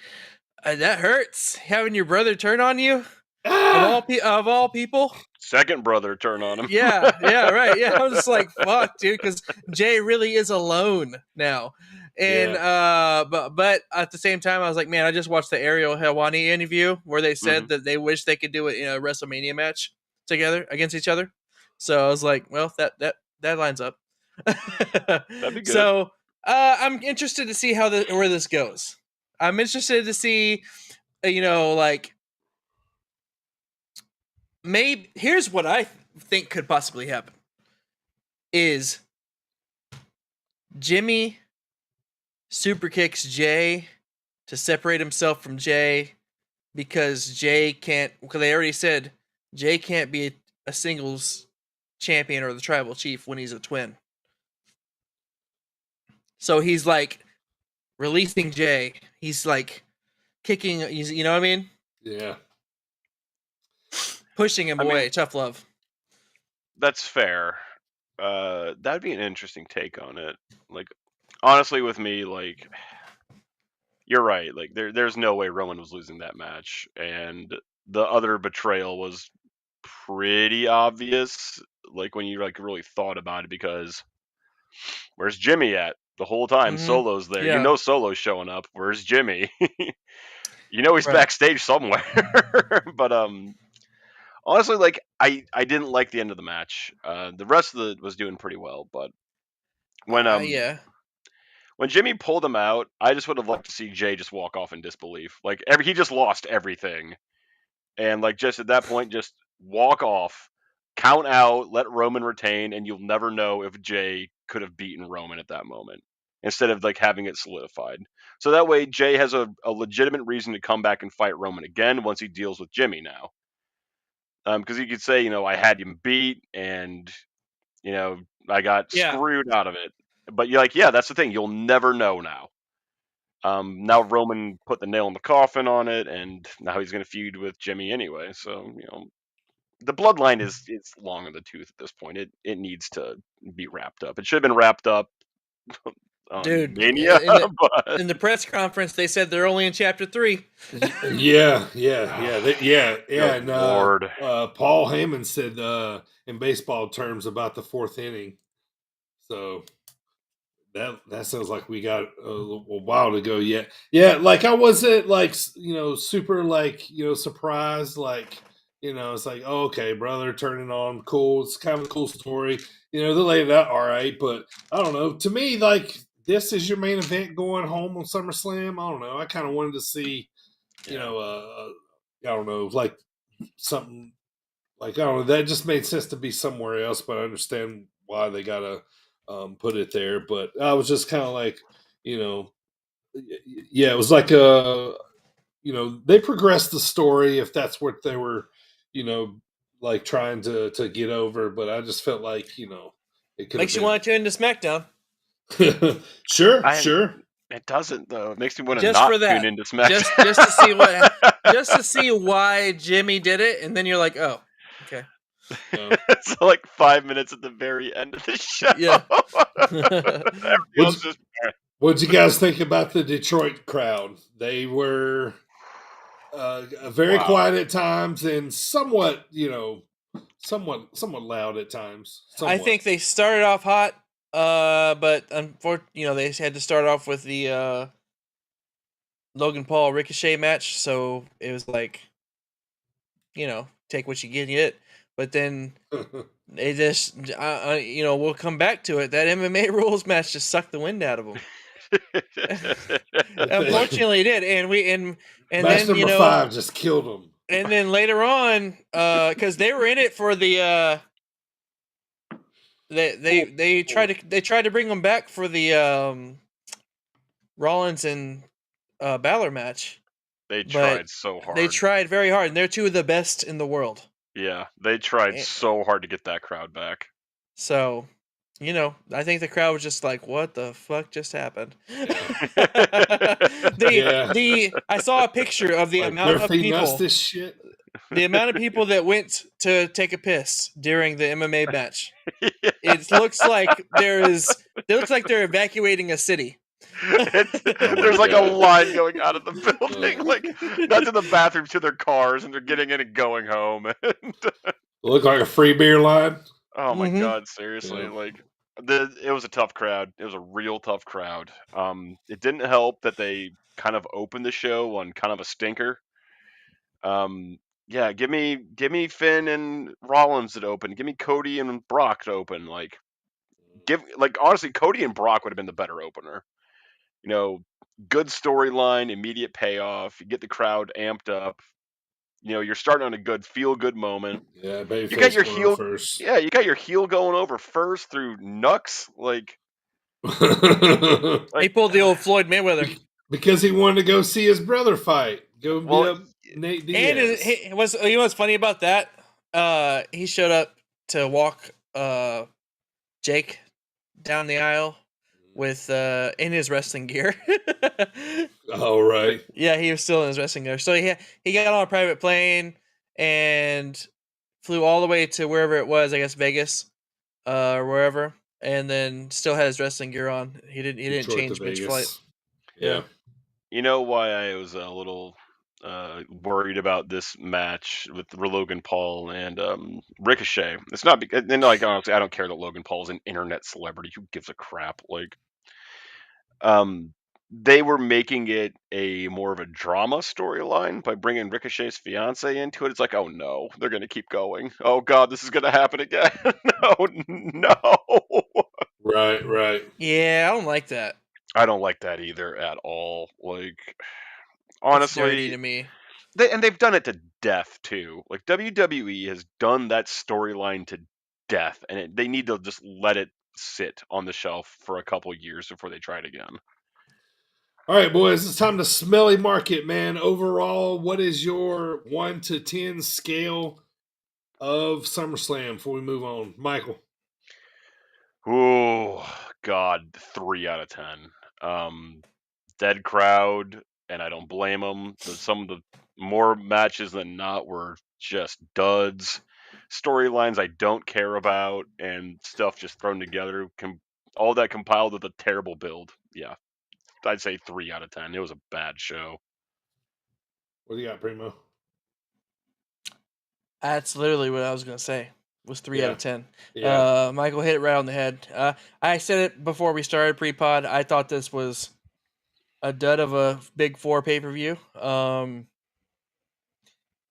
that hurts having your brother turn on you. Of all people. Second brother turn on him. Yeah, right. Yeah, I was just like, fuck, dude, because Jay really is alone now. And but at the same time, I was like, man, I just watched the Ariel Helwani interview where they said that they wish they could do it in a WrestleMania match together against each other. So I was like, well, that lines up. That'd be good. So I'm interested to see where this goes. I'm interested to see, like, maybe here's what I think could possibly happen is Jimmy super kicks Jay to separate himself from Jay because Jay can't, because they already said Jay can't be a singles champion or the tribal chief when he's a twin. So he's like releasing Jay. He's like kicking, you know what I mean? Yeah. Pushing him away. Tough love. That's fair. That'd be an interesting take on it. Like, honestly, with me, like, you're right. Like, there's no way Roman was losing that match, and the other betrayal was pretty obvious. Like, when you like really thought about it, because where's Jimmy at the whole time? Solo's there. Yeah. You know, Solo's showing up. Where's Jimmy? You know, he's backstage somewhere. But honestly, like, I didn't like the end of the match. The rest of it was doing pretty well, but when Jimmy pulled him out, I just would have liked to see Jay just walk off in disbelief. Like, he just lost everything, and like, just at that point, just walk off, count out, let Roman retain, and you'll never know if Jay could have beaten Roman at that moment, instead of like having it solidified. So that way, Jay has a legitimate reason to come back and fight Roman again once he deals with Jimmy now. Because he could say, I had him beat, and I got screwed out of it. But you're like, yeah, that's the thing. You'll never know now. Now Roman put the nail in the coffin on it, and now he's going to feud with Jimmy anyway. So the bloodline is long in the tooth at this point. It needs to be wrapped up. It should have been wrapped up on Mania. In the press conference, they said they're only in chapter 3. Yeah. And Lord. Paul Heyman said in baseball terms about the 4th inning. So that sounds like we got a while to go yet. Yeah, like I wasn't like super like surprised. Like it's like, oh, okay, brother turning on, cool. It's kind of a cool story. They laid it out all right, but I don't know. To me, like, this is your main event going home on SummerSlam. I don't know. I kind of wanted to see, I don't know, like something like, I don't know. That just made sense to be somewhere else, but I understand why they gotta put it there. But I was just kind of like, it was like they progressed the story if that's what they were, like trying to get over. But I just felt like, it could makes you want to tune into SmackDown. Sure. It doesn't though. It makes me want to not tune into SmackDown. Just to see just to see why Jimmy did it, and then you're like, oh, okay. So like 5 minutes at the very end of the show. Yeah. What'd you guys think about the Detroit crowd? They were very quiet at times and somewhat loud at times. Somewhat. I think they started off hot, but unfortunately, they had to start off with the Logan Paul Ricochet match, so it was like, take what you get. But then they just, we'll come back to it. That MMA rules match just sucked the wind out of them. Unfortunately, it did, and match then number 5 just killed them. And then later on, because they were in it for the, they tried to bring them back for the Rollins and Balor match. They tried so hard. They tried very hard, and they're 2 of the best in the world. Yeah, they tried so hard to get that crowd back. So, I think the crowd was just like, "What the fuck just happened?" I saw a picture of the amount of people. This shit. The amount of people that went to take a piss during the MMA match. It looks like they're evacuating a city. There's like God. a line going out of the building, like not to the bathroom, to their cars, and they're getting in and going home. Look like a free beer line. Oh my Mhm. God, seriously, Yeah. like it was a tough crowd. It was a real tough crowd. It didn't help that they kind of opened the show on kind of a stinker. Yeah, give me Finn and Rollins to open. Give me Cody and Brock to open. Like honestly, Cody and Brock would have been the better opener. You know, good storyline, immediate payoff. You get the crowd amped up. You know, you're starting on a good feel good moment. Yeah, You got Babyface your going on heel. first. Yeah, you got your heel going over first through Nux. Like He pulled the old Floyd Mayweather. because he wanted to go see his brother fight. Go beat well, up Nate And Diaz. you know what's funny about that? He showed up to walk Jake down the aisle with in his wrestling gear. Oh, right. Yeah, he was still in his wrestling gear. So he got on a private plane and flew all the way to wherever it was, I guess Vegas, or wherever, and then still had his wrestling gear on. He didn't Detroit change to mid-flight. Vegas. Yeah. you know why I was a little worried about this match with Logan Paul and Ricochet. It's not because, and like honestly, I don't care that Logan Paul is an internet celebrity. Who gives a crap? Like, they were making it a more of a drama storyline by bringing Ricochet's fiance into it. It's like, oh no, they're gonna keep going. Oh God, this is gonna happen again. No, no. Right, right. Yeah, I don't like that. I don't like that either at all. Like, It's dirty to honestly, me. they've done it to death too. Like WWE has done that storyline to death, and they need to just let it sit on the shelf for a couple years before they try it again. All right, boys, it's time to smelly market, man. Overall, what is your 1 to 10 scale of SummerSlam before we move on? Michael. Oh God, 3 out of 10. Dead crowd, and I don't blame them. Some of the more matches than not were just duds. Storylines I don't care about, and stuff just thrown together. All that compiled with a terrible build. Yeah, I'd say 3 out of 10. It was a bad show. What do you got, Primo? That's literally what I was gonna say. Was 3 out Yeah. of 10. Yeah. Michael hit it right on the head. I said it before we started pre-pod. I thought this was a dud of a Big Four pay-per-view.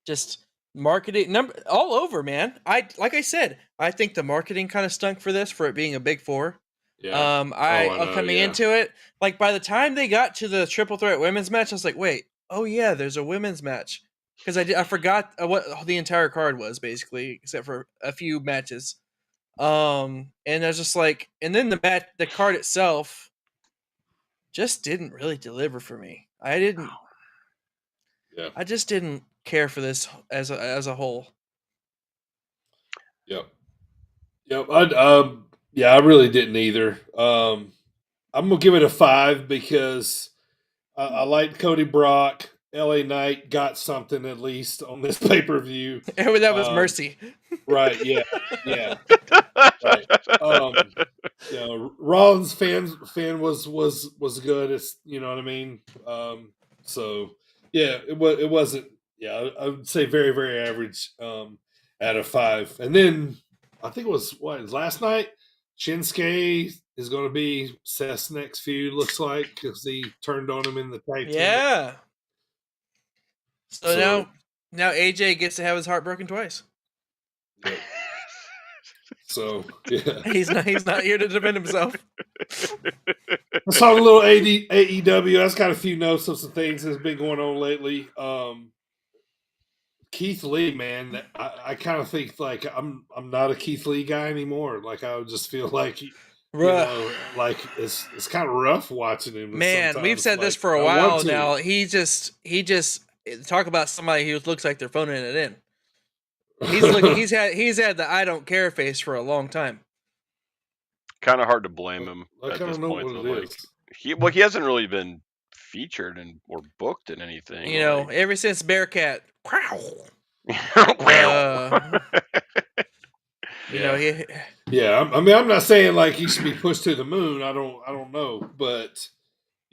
Just marketing all over, man. Like I said, I think the marketing kind of stunk for this, for it being a Big Four. Yeah. I know, coming yeah. into it, like by the time they got to the triple threat women's match, I was like, wait, oh yeah, there's a women's match, because I forgot what the entire card was basically, except for a few matches. And I was just like, and then the card itself just didn't really deliver for me. Yeah. I just didn't care for this as a whole. Yep. Yep. I really didn't either. I'm gonna give it a 5 because I liked Cody Brock. LA Knight got something at least on this pay-per-view. That was Mercy. Right, yeah. Yeah. Right. Rollins fan was good. It's, you know what I mean. So yeah, it wasn't. Yeah, I would say very very average. Out of 5, and then I think it was last night. Shinsuke is going to be Seth's next feud. Looks like, because he turned on him in the tag team. Yeah. So now AJ gets to have his heart broken twice. Yeah. So yeah, He's not here to defend himself. Let's talk a little AEW. That's got a few notes of some things that's been going on lately. Keith Lee, man, I kind of think like I'm not a Keith Lee guy anymore. Like I would just feel like like it's kind of rough watching him. Man, we've said this for a while now. He just talk about somebody who looks like they're phoning it in. He's had the I don't care face for a long time. Kind of hard to blame him at this point. He hasn't really been featured or booked in anything. You know, ever since Bearcat. Yeah, I mean, I'm not saying like he should be pushed to the moon. I don't know, but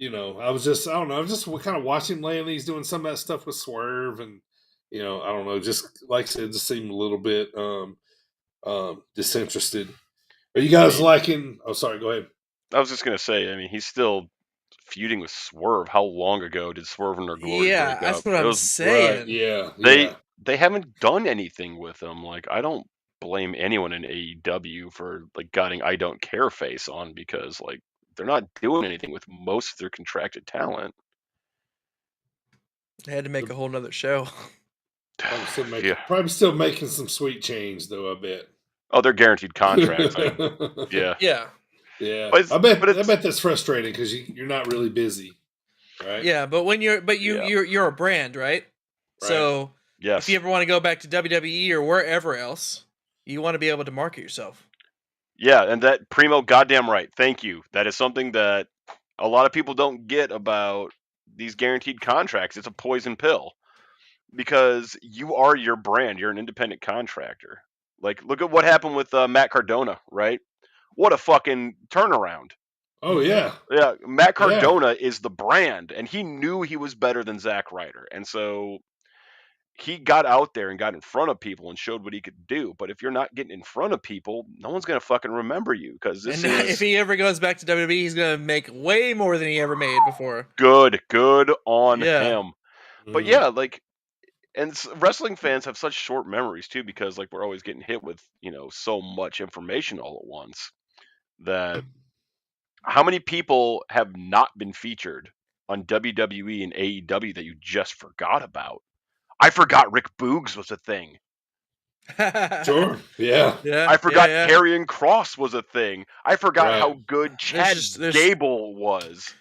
I was just, I don't know, I was just kind of watching lately. He's doing some of that stuff with Swerve, and I don't know, just like I said, just seemed a little bit disinterested. Are you I guys mean, liking? Oh, sorry, go ahead. I was just gonna say, I mean, he's still feuding with Swerve. How long ago did Swerve and their glory Yeah, break that's up? what It I'm was Right? saying. Yeah, they yeah. they haven't done anything with him. Like, I don't blame anyone in AEW for like getting I don't care face on, because like they're not doing anything with most of their contracted talent. I had to make a whole nother show. Yeah. Probably still making some sweet change though. I bet. Oh, they're guaranteed contracts. Yeah. Yeah. Yeah, But but I it's bet that's frustrating because you're not really busy, right? Yeah, but when yeah. you're a brand, right? Right. So if you Yes. ever want to go back to WWE or wherever else, you want to be able to market yourself. Yeah, and that primo goddamn right. Thank you. That is something that a lot of people don't get about these guaranteed contracts. It's a poison pill, because you are your brand. You're an independent contractor. Like, look at what happened with Matt Cardona, right? What a fucking turnaround. Oh Mm-hmm. yeah, Yeah, Matt yeah. Cardona is the brand, and he knew he was better than Zack Ryder, and so he got out there and got in front of people and showed what he could do. But if you're not getting in front of people, no one's gonna fucking remember you, because this And if is he ever goes back to WWE, he's gonna make way more than he ever made before. good on Yeah. him. But Mm. yeah, like, and wrestling fans have such short memories too, because like we're always getting hit with so much information all at once, that how many people have not been featured on WWE and AEW that you just forgot about? I forgot Rick Boogs was a thing. Sure. Yeah. Yeah, I yeah, forgot yeah. Karrion Kross was a thing. I forgot Right. how good There's Chad just there's Gable was.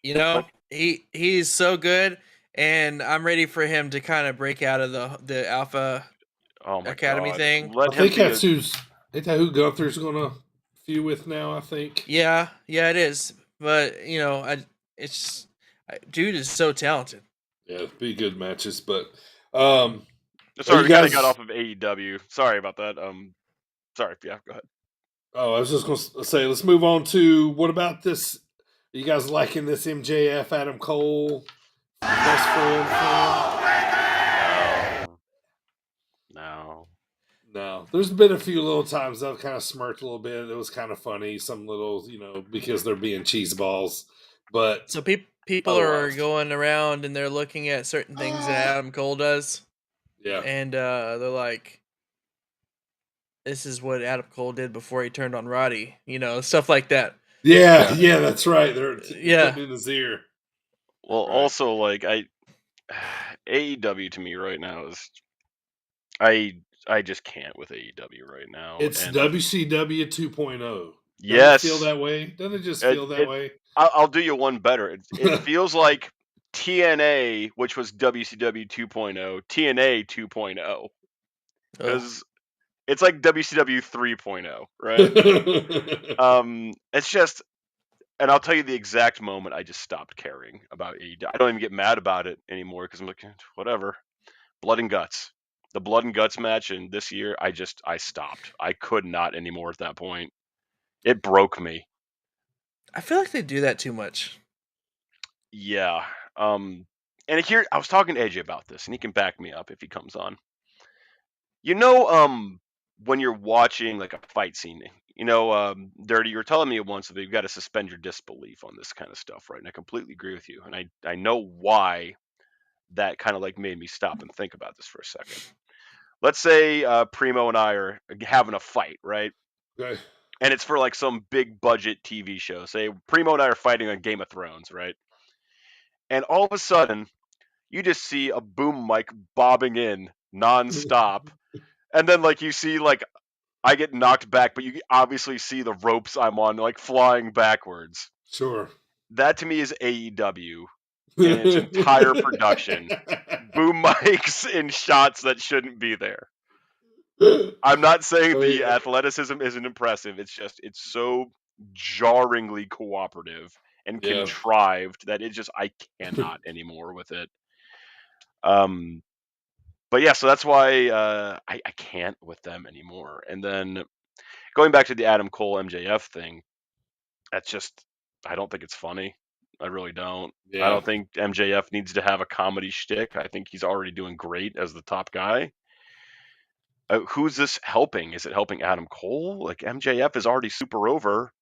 Like, he's so good, and I'm ready for him to kind of break out of the Alpha oh my Academy god, thing. let I him think be a. ain't that who Gunther's gonna feud with now? I think. Yeah, yeah, it is. But dude is so talented. Yeah, it'd be good matches, but are Sorry, you we kind of got guys? off of AEW. Sorry about that. Sorry. Yeah, go ahead. Oh, I was just gonna say, let's move on to what about this? Are you guys liking this MJF Adam Cole best friend thing? No. No, there's been a few little times I've kind of smirked a little bit. It was kind of funny, some little, because they're being cheese balls. But So people are otherwise, going around and they're looking at certain things that Adam Cole does, yeah, and they're like, "This is what Adam Cole did before he turned on Roddy," stuff like that. yeah, Yeah. yeah. That's right. They're Yeah, putting in his ear. Well, Right. also like AEW to me right now is I just can't with AEW right now, It's and I WCW 2.0. Doesn't it feel yes, that way? Doesn't it just it feel that it way? I'll do you one better. It feels like TNA, which was WCW 2.0, TNA 2.0, oh, because it's like WCW 3.0, right? It's just, and I'll tell you the exact moment I just stopped caring about AEW. I don't even get mad about it anymore, because I'm like, whatever. Blood and Guts. The Blood and Guts match in this year, I stopped. I could not anymore at that point. It broke me. I feel like they do that too much. Yeah. And here I was talking to AJ about this, and he can back me up if he comes on. When you're watching like a fight scene, Dirty, you were telling me once that you've got to suspend your disbelief on this kind of stuff, right? And I completely agree with you. And I know why that kind of like made me stop and think about this for a second. Let's say Primo and I are having a fight, right? Okay. And it's for like some big budget TV show. Say Primo and I are fighting on Game of Thrones, right? And all of a sudden, you just see a boom mic bobbing in nonstop, and then like you see like I get knocked back, but you obviously see the ropes I'm on like flying backwards. Sure. That to me is AEW in its entire production. Boom mics in shots that shouldn't be there. I'm not saying Oh the yeah. athleticism isn't impressive. It's so jarringly cooperative and Yeah. contrived that I cannot anymore with it. But yeah, so that's why I can't with them anymore. And then going back to the Adam Cole MJF thing, that's just I don't think it's funny. I really don't. Yeah. I don't think MJF needs to have a comedy shtick. I think he's already doing great as the top guy. Who's this helping? Is it helping Adam Cole? Like, MJF is already super over.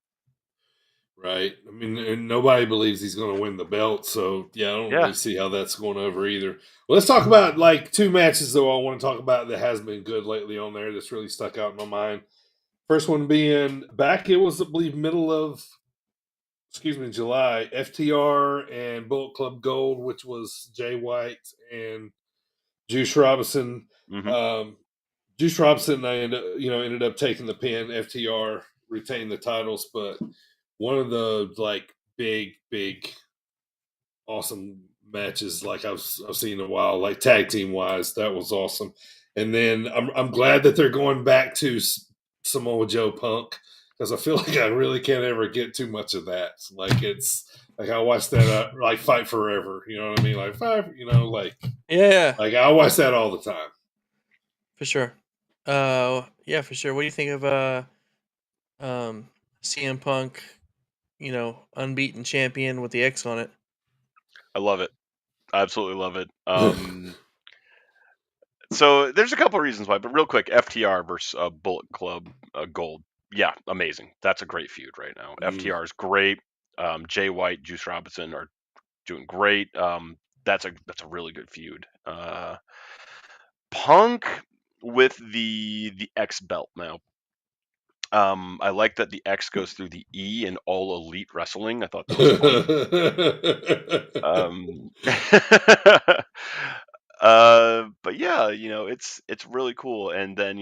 Right. I mean, and nobody believes he's going to win the belt. So, yeah, I don't Yeah. really see how that's going over either. Well, let's talk about like two matches, though, I want to talk about that has been good lately on there that's really stuck out in my mind. First one being back, it was, I believe, middle of, July, FTR and Bullet Club Gold, which was Jay White and Juice Robinson. Hmm. Juice Robinson, ended up taking the pin. FTR retained the titles, but one of the like big, awesome matches like I've seen in a while, like tag team wise, that was awesome. And then I'm glad that they're going back to Samoa Joe Punk because I feel like I really can't ever get too much of that. Like it's like I watched that like Fight Forever, you know what I mean? Like five, Yeah, like I watch that all the time. for sure. Yeah, for sure. What do you think of CM Punk? Unbeaten champion with the X on it. I love it. I absolutely love it. So there's a couple of reasons why, but real quick, FTR versus Bullet Club Gold. Yeah, amazing. That's a great feud right now. FTR is great. Jay White, Juice Robinson are doing great. That's a really good feud. Punk with the X belt now. I like that the X goes through the E in All Elite Wrestling. I thought that was fun. But yeah, it's really cool. And then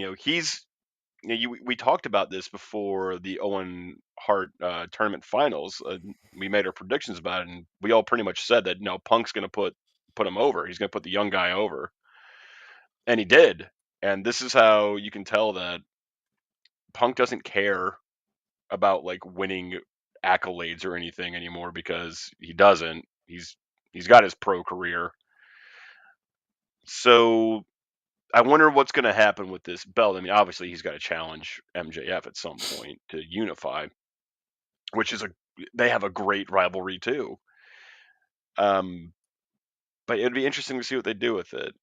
we talked about this before the Owen Hart tournament finals. We made our predictions about it, and we all pretty much said that Punk's going to put him over. He's going to put the young guy over, and he did. And this is how you can tell that Punk doesn't care about like winning accolades or anything anymore because he doesn't. He's got his pro career. So I wonder what's going to happen with this belt. I mean, obviously he's got to challenge MJF at some point to unify, which is they have a great rivalry too. But it'd be interesting to see what they do with it.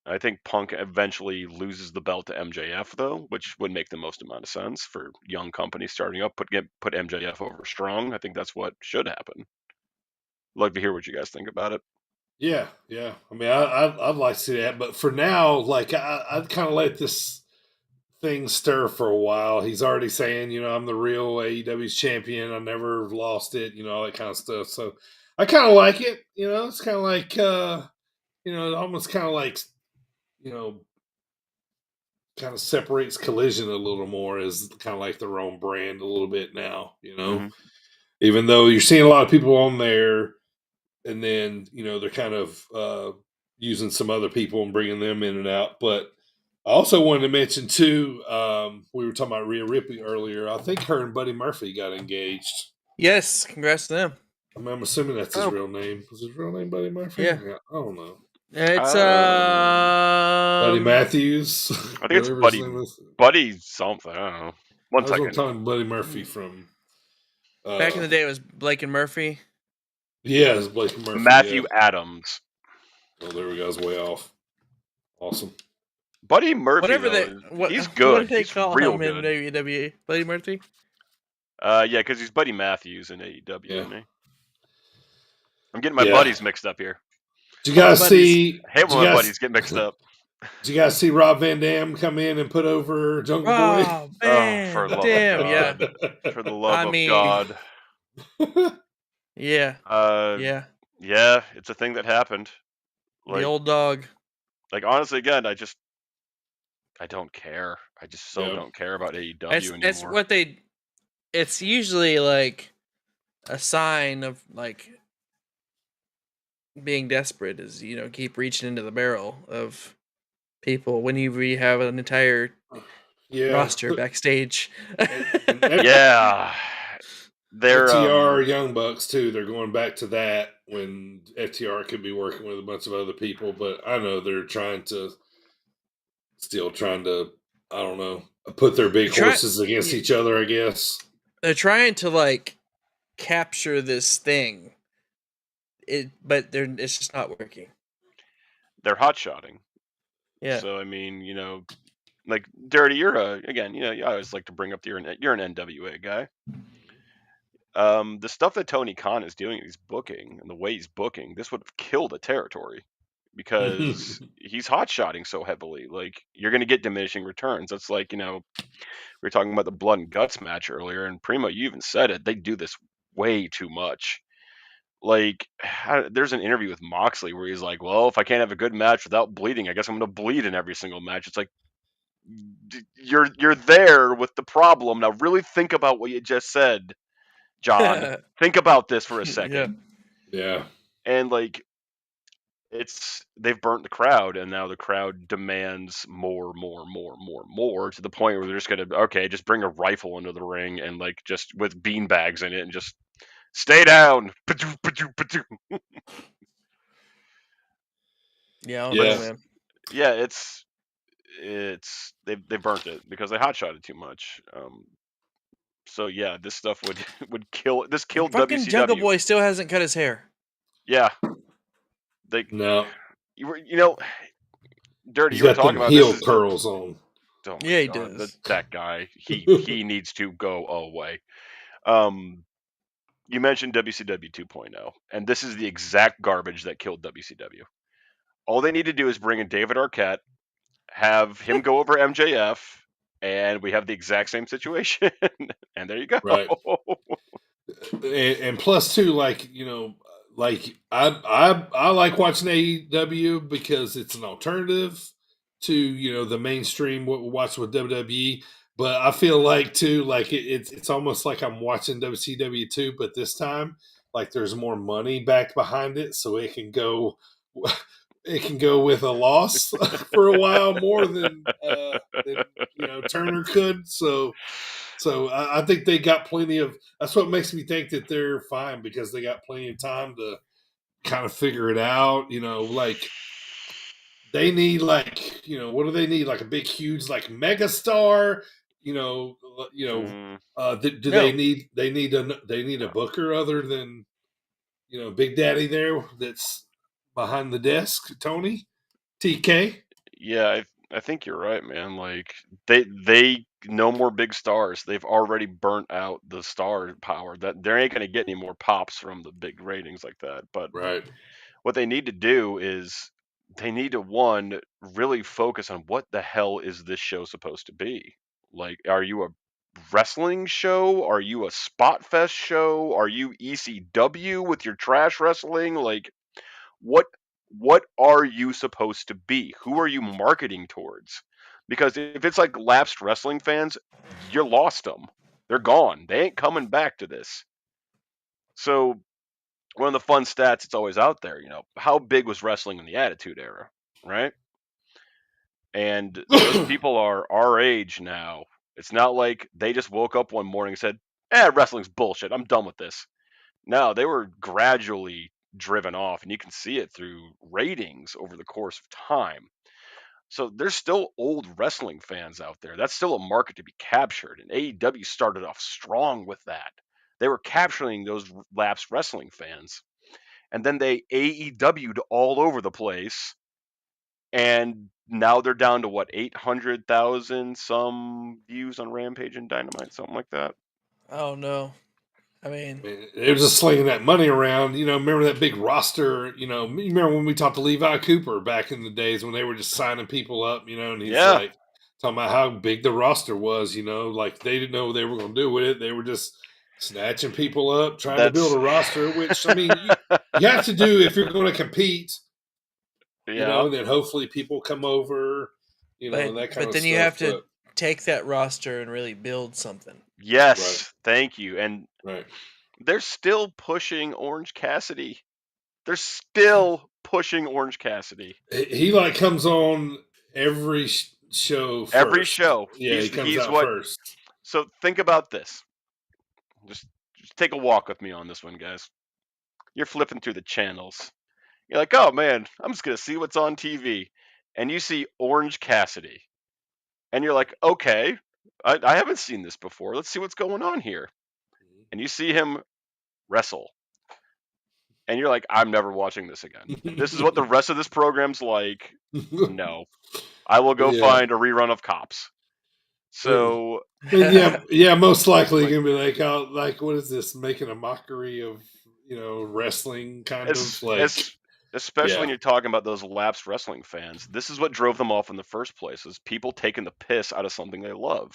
I think Punk eventually loses the belt to MJF though, which would make the most amount of sense for young companies starting up. Put MJF over strong. I think that's what should happen. Love to hear what you guys think about it. Yeah. I mean, I'd like to see that, but for now, like I'd kind of let this thing stir for a while. He's already saying, I'm the real AEW's champion. I never lost it, all that kind of stuff. So I kind of like it. It's kind of like, almost kind of like, kind of separates Collision a little more as kind of like their own brand a little bit now. Mm-hmm. Even though you're seeing a lot of people on there, and then they're kind of using some other people and bringing them in and out. But I also wanted to mention too, we were talking about Rhea Ripley earlier. I think her and Buddy Murphy got engaged. Yes, congrats to them. I'm assuming that's his real name. Was his real name Buddy Murphy? Yeah. I don't know. It's Buddy Matthews. I think it's Buddy something. I don't know. One second. I was talking Buddy Murphy from. Back in the day, it was Blake and Murphy. Yeah, it's Blake and Murphy. Matthew Adams. Oh, there we go. I was way off. Awesome. Buddy Murphy, he's good. What do they call him good. in AEW? Buddy Murphy? Yeah, because he's Buddy Matthews in AEW, isn't he? I'm getting my buddies mixed up here. Did you guys see? I hate when my buddies get mixed up. Did you guys see Rob Van Dam come in and put over Jungle Boy? For the love of God. Yeah. For the love of God. Yeah. Yeah, it's a thing that happened. Like, the old dog. Like, honestly, again, I don't care. I just don't care about AEW anymore. It's what it's usually like a sign of like being desperate is, keep reaching into the barrel of people when you have an entire roster backstage. Yeah. They're FTR Young Bucks too. They're going back to that when FTR could be working with a bunch of other people, but I know they're still trying to, I don't know, put their big horses against each other, I guess. They're trying to like capture this thing but it's just not working. They're hot-shotting. Yeah. So I mean, like Dirty, you're again, you always like to bring up you're an NWA guy. The stuff that Tony Khan is doing, he's booking, and the way he's booking, this would have killed a territory because he's hot-shotting so heavily. Like, you're going to get diminishing returns. That's like, we were talking about the blood and guts match earlier, and Primo, you even said it. They do this way too much. Like, there's an interview with Moxley where he's like, well, if I can't have a good match without bleeding, I guess I'm going to bleed in every single match. It's like, you're there with the problem. Now really think about what you just said, John. Think about this for a second. Yeah. And like, they've burnt the crowd, and now the crowd demands more to the point where they're just gonna just bring a rifle into the ring and like just with bean bags in it and just stay down. Yeah, I don't know, man. Yeah, it's they've burnt it because they hotshotted too much. So yeah, this stuff would kill. This killed Fucking WCW. Jungle Boy still hasn't cut his hair. Yeah, No. Dirty. He's You were got talking them about heel this. curls on. Oh my Yeah, he God, does. that guy. He needs to go away. You mentioned WCW 2.0, and this is the exact garbage that killed WCW. All they need to do is bring in David Arquette, have him go over MJF, and we have the exact same situation. And there you go. Right. And plus too, like I like watching AEW because it's an alternative to the mainstream what we watch with WWE. But I feel like too, like it's almost like I'm watching WCW too, but this time like there's more money backed behind it, so it can go with a loss for a while more than Turner could. So I think they got plenty of. That's what makes me think that they're fine because they got plenty of time to kind of figure it out. Like they need what do they need? Like a big, huge, like mega star. Do No. they need? They need a booker other than Big Daddy there that's behind the desk, Tony TK. Yeah, I think you're right, man. Like they no more big stars. They've already burnt out the star power. That there ain't gonna get any more pops from the big ratings like that. But Right. what they need to do is they need to one really focus on what the hell is this show supposed to be. Like, are you a wrestling show? Are you a spot fest show? Are you ECW with your trash wrestling? Like, what are you supposed to be? Who are you marketing towards? Because if it's like lapsed wrestling fans, you lost them. They're gone. They ain't coming back to this. So one of the fun stats it's always out there, how big was wrestling in the Attitude Era, right? And those people are our age now. It's not like they just woke up one morning and said, wrestling's bullshit. I'm done with this. No, they were gradually driven off, and you can see it through ratings over the course of time. So there's still old wrestling fans out there. That's still a market to be captured, and AEW started off strong with that. They were capturing those lapsed wrestling fans, and then they AEW'd all over the place, and now they're down to 800,000 some views on Rampage and Dynamite, something like that. Oh no. I mean, they were just slinging that money around. Remember that big roster? Remember when we talked to Levi Cooper back in the days when they were just signing people up, and he's like talking about how big the roster was, like they didn't know what they were going to do with it. They were just snatching people up, trying to build a roster, which, I mean, you have to do if you're going to compete, and then hopefully people come over, and that kind of stuff. But then you have to take that roster and really build something. Yes, right. Thank you. And right. They're still pushing Orange Cassidy. They're still pushing Orange Cassidy. He comes on every show first. Every show. Yeah, he comes out first. So think about this. Just take a walk with me on this one, guys. You're flipping through the channels. You're like, oh man, I'm just going to see what's on TV. And you see Orange Cassidy. And you're like, okay, I haven't seen this before. Let's see what's going on here. And you see him wrestle. and you're like, I'm never watching this again. If this is what the rest of this program's like, no. I will go find a rerun of Cops. So yeah, most likely like, you're gonna be like, oh, like what is this? Making a mockery of wrestling, kind of like. especially when you're talking about those lapsed wrestling fans, this is what drove them off in the first place, is people taking the piss out of something they love.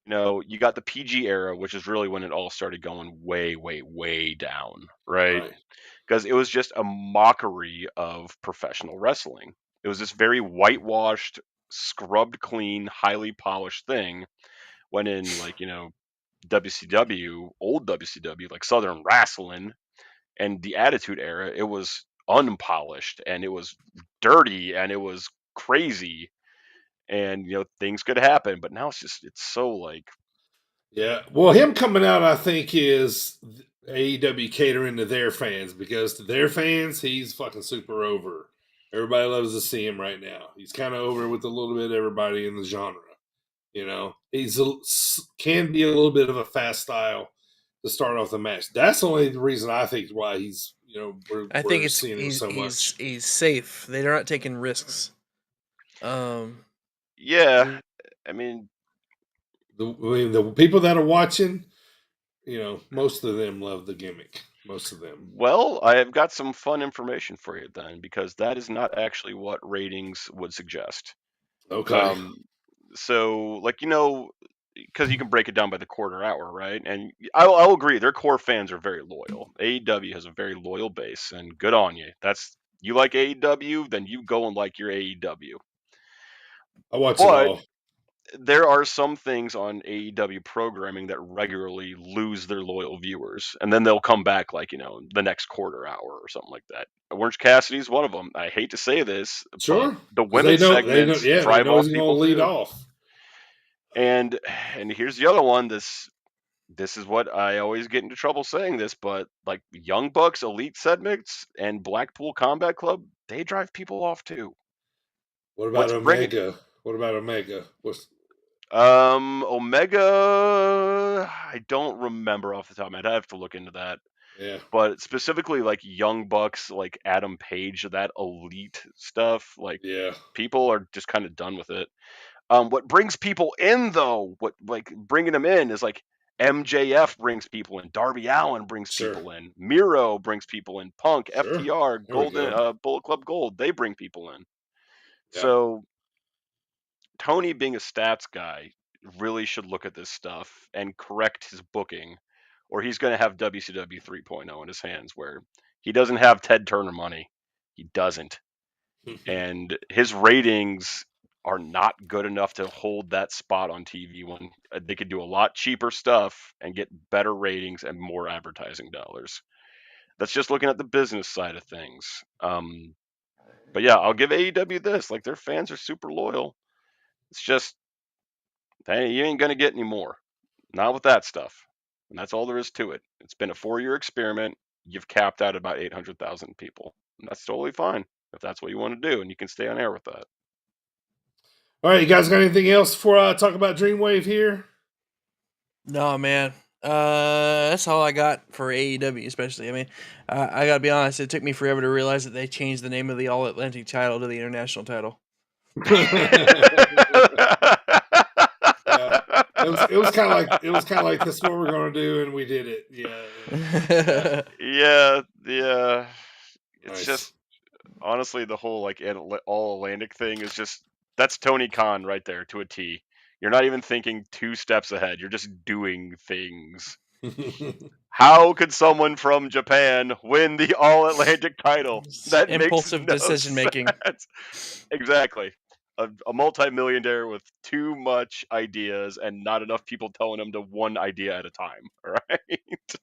You got the PG era, which is really when it all started going way, way, way down, right? Because it was just a mockery of professional wrestling. It was this very whitewashed, scrubbed clean, highly polished thing. When in WCW, old WCW, like Southern Wrestling and the Attitude Era, it was unpolished and it was dirty and it was crazy, and things could happen. But now it's so like. Yeah, well, him coming out, I think, is AEW catering to their fans, because to their fans, he's fucking super over. Everybody loves to see him right now. He's kind of over with a little bit of everybody in the genre. He's can be a little bit of a fast style to start off the match. That's the only reason I think why he's I think we're seeing him so much. He's safe. They're not taking risks. Yeah, I mean, the people that are watching, most of them love the gimmick. Most of them. Well, I have got some fun information for you then, because that is not actually what ratings would suggest. Okay. So, because you can break it down by the quarter hour, right? And I'll agree, their core fans are very loyal. AEW has a very loyal base, and good on you. You like AEW, then you go and like your AEW. I watch it all. There are some things on AEW programming that regularly lose their loyal viewers, and then they'll come back the next quarter hour or something like that. Orange Cassidy's one of them. I hate to say this, sure, but the women's segments drive off people lead too. off. And here's the other one. This is what I always get into trouble saying this, but like Young Bucks Elite segments and Blackpool Combat Club, they drive people off too. What about Omega? What about Omega? Omega, I don't remember off the top of my head. I have to look into that. Yeah. But specifically like Young Bucks, like Adam Page, that elite stuff, people are just kind of done with it. What brings people in though, bringing them in is like MJF brings people in, Darby Allin brings people in, Miro brings people in, Punk, FTR, Golden, Bullet Club Gold, they bring people in. Yeah. So Tony, being a stats guy, really should look at this stuff and correct his booking, or he's going to have WCW 3.0 in his hands, where he doesn't have Ted Turner money. He doesn't. And his ratings are not good enough to hold that spot on TV when they could do a lot cheaper stuff and get better ratings and more advertising dollars. That's just looking at the business side of things. But yeah, I'll give AEW this. Like, their fans are super loyal. It's just, hey, you ain't going to get any more. Not with that stuff. And that's all there is to it. It's been a 4-year experiment. You've capped out about 800,000 people. And that's totally fine if that's what you want to do, and you can stay on air with that. All right, you guys got anything else before I talk about Dreamwave here? No, man. That's all I got for AEW, especially. I mean, I gotta be honest, it took me forever to realize that they changed the name of the All Atlantic title to the International title. It was kind of like this is what we're going to do, and we did it. Yeah. It's just, honestly, the whole All Atlantic thing is just, that's Tony Khan right there to a T. You're not even thinking 2 steps ahead. You're just doing things. How could someone from Japan win the All Atlantic title? That impulsive decision making. Exactly. A multi-millionaire with too much ideas and not enough people telling him to one idea at a time. Right?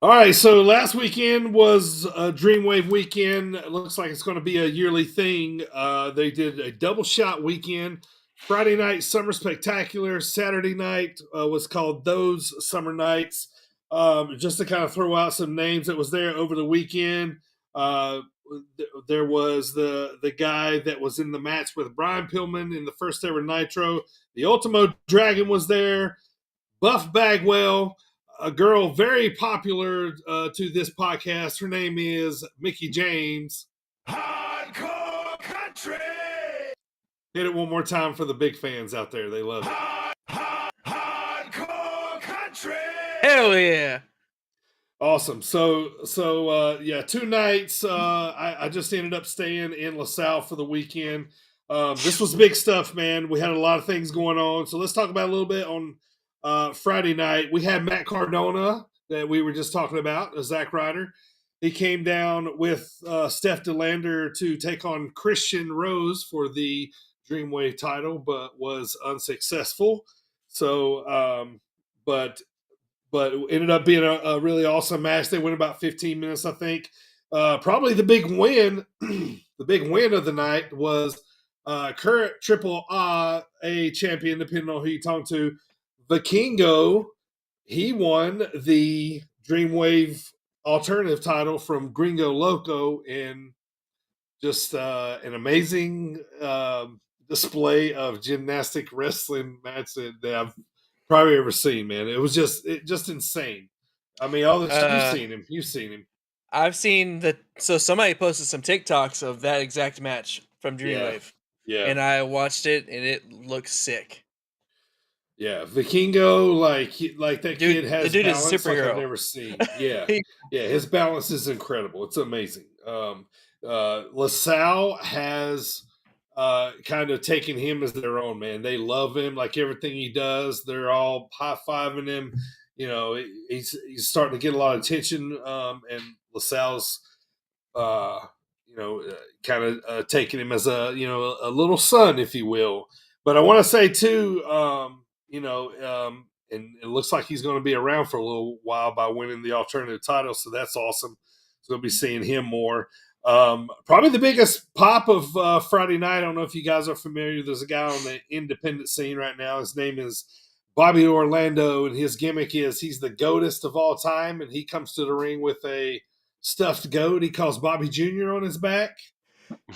All right, so last weekend was a Dreamwave weekend. It looks like it's going to be a yearly thing. They did a double shot weekend. Friday night, Summer Spectacular. Saturday night was called Those Summer Nights. Just to kind of throw out some names that was there over the weekend. There was the guy that was in the match with Brian Pillman in the first ever Nitro. The Ultimo Dragon was there. Buff Bagwell. a girl very popular to this podcast. Her name is Mickey James. Hardcore country. Hit it one more time for the big fans out there. They love it. Hardcore country. Hell yeah. Awesome. So yeah, 2 nights. I just ended up staying in LaSalle for the weekend. This was big stuff, man. We had a lot of things going on. So let's talk about a little bit on Friday night. We had Matt Cardona that we were just talking about, Zack Ryder. He came down with Steph DeLander to take on Christian Rose for the Dreamwave title, but was unsuccessful. So, but ended up being a really awesome match. They went about 15 minutes, I think. Probably the big win, the big win of the night was current Triple A champion, depending on who you talk to, Vikingo. He won the Dreamwave alternative title from Gringo Loco in just an amazing display of gymnastic wrestling match that I've probably ever seen, man. It was just insane. I mean, all this you've seen him. I've seen so somebody posted some TikToks of that exact match from Dreamwave. Yeah. And I watched it and it looks sick. Yeah, Vikingo, like that Dude, kid has the dude is a balance like superhero. I've never seen. Yeah, yeah, his balance is incredible. It's amazing. LaSalle has kind of taken him as their own, man. They love him, like everything he does. They're all high-fiving him. You know, he's starting to get a lot of attention, and LaSalle's, kind of taking him as a little son, if you will. But I want to say too, and it looks like he's going to be around for a little while by winning the alternative title, so that's awesome. So we'll be seeing him more. Probably the biggest pop of Friday night. I don't know if you guys are familiar. There's a guy on the independent scene right now. His name is Bobby Orlando, and his gimmick is he's the goatest of all time, and he comes to the ring with a stuffed goat he calls Bobby Jr. on his back.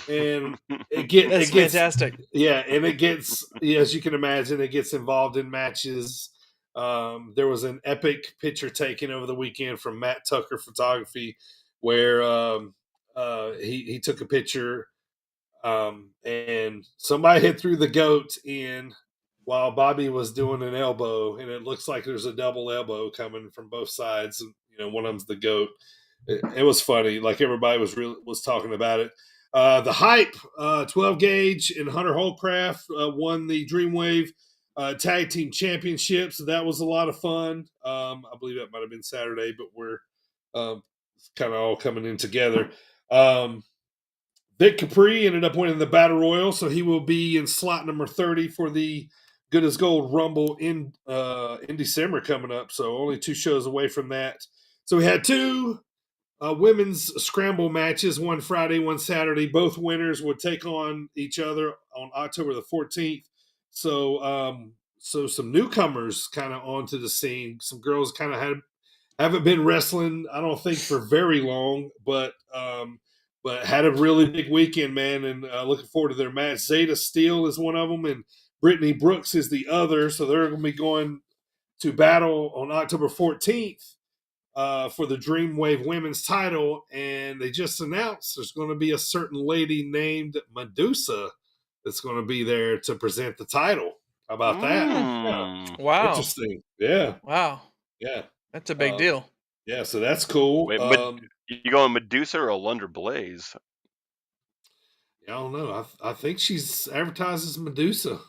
And it gets fantastic. Yeah, and it gets, as you can imagine, it gets involved in matches. There was an epic picture taken over the weekend from Matt Tucker Photography where he took a picture and somebody had threw the goat in while Bobby was doing an elbow, and it looks like there's a double elbow coming from both sides. And, one of them's the goat. It was funny. Like everybody was talking about it. The Hype, 12 Gauge, and Hunter Holcraft won the Dreamwave Tag Team Championship, so that was a lot of fun. I believe that might have been Saturday, but we're kind of all coming in together. Vic Capri ended up winning the Battle Royal, so he will be in slot number 30 for the Good as Gold Rumble in December coming up, so only 2 shows away from that. So we had 2 women's scramble matches, one Friday, one Saturday. Both winners would take on each other on October the 14th. So some newcomers kind of onto the scene. Some girls kind of haven't been wrestling, I don't think, for very long, but had a really big weekend, man, and looking forward to their match. Zeta Steele is one of them, and Brittany Brooks is the other. So they're going to be going to battle on October 14th. For the Dreamwave Women's title, and they just announced there's going to be a certain lady named Medusa that's going to be there to present the title. How about that? Yeah. Wow. Interesting. Yeah. Wow. Yeah. That's a big deal. Yeah, so that's cool. Wait, you going Medusa or Lunder Blaze? I don't know. I think she's advertised as Medusa. I'm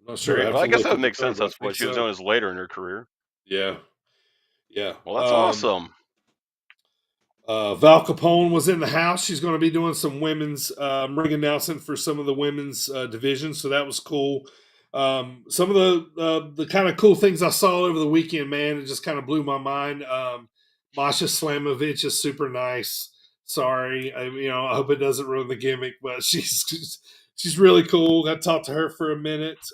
not sure. Well, I guess that would make sense. That's what she was known as later in her career. Yeah. Yeah. Well, that's awesome. Val Capone was in the house. She's going to be doing some women's ring announcing for some of the women's divisions, so that was cool. Some of the kind of cool things I saw over the weekend, man, it just kind of blew my mind. Masha Slamovich is super nice. Sorry, I hope it doesn't ruin the gimmick, but she's really cool. I talked to her for a minute.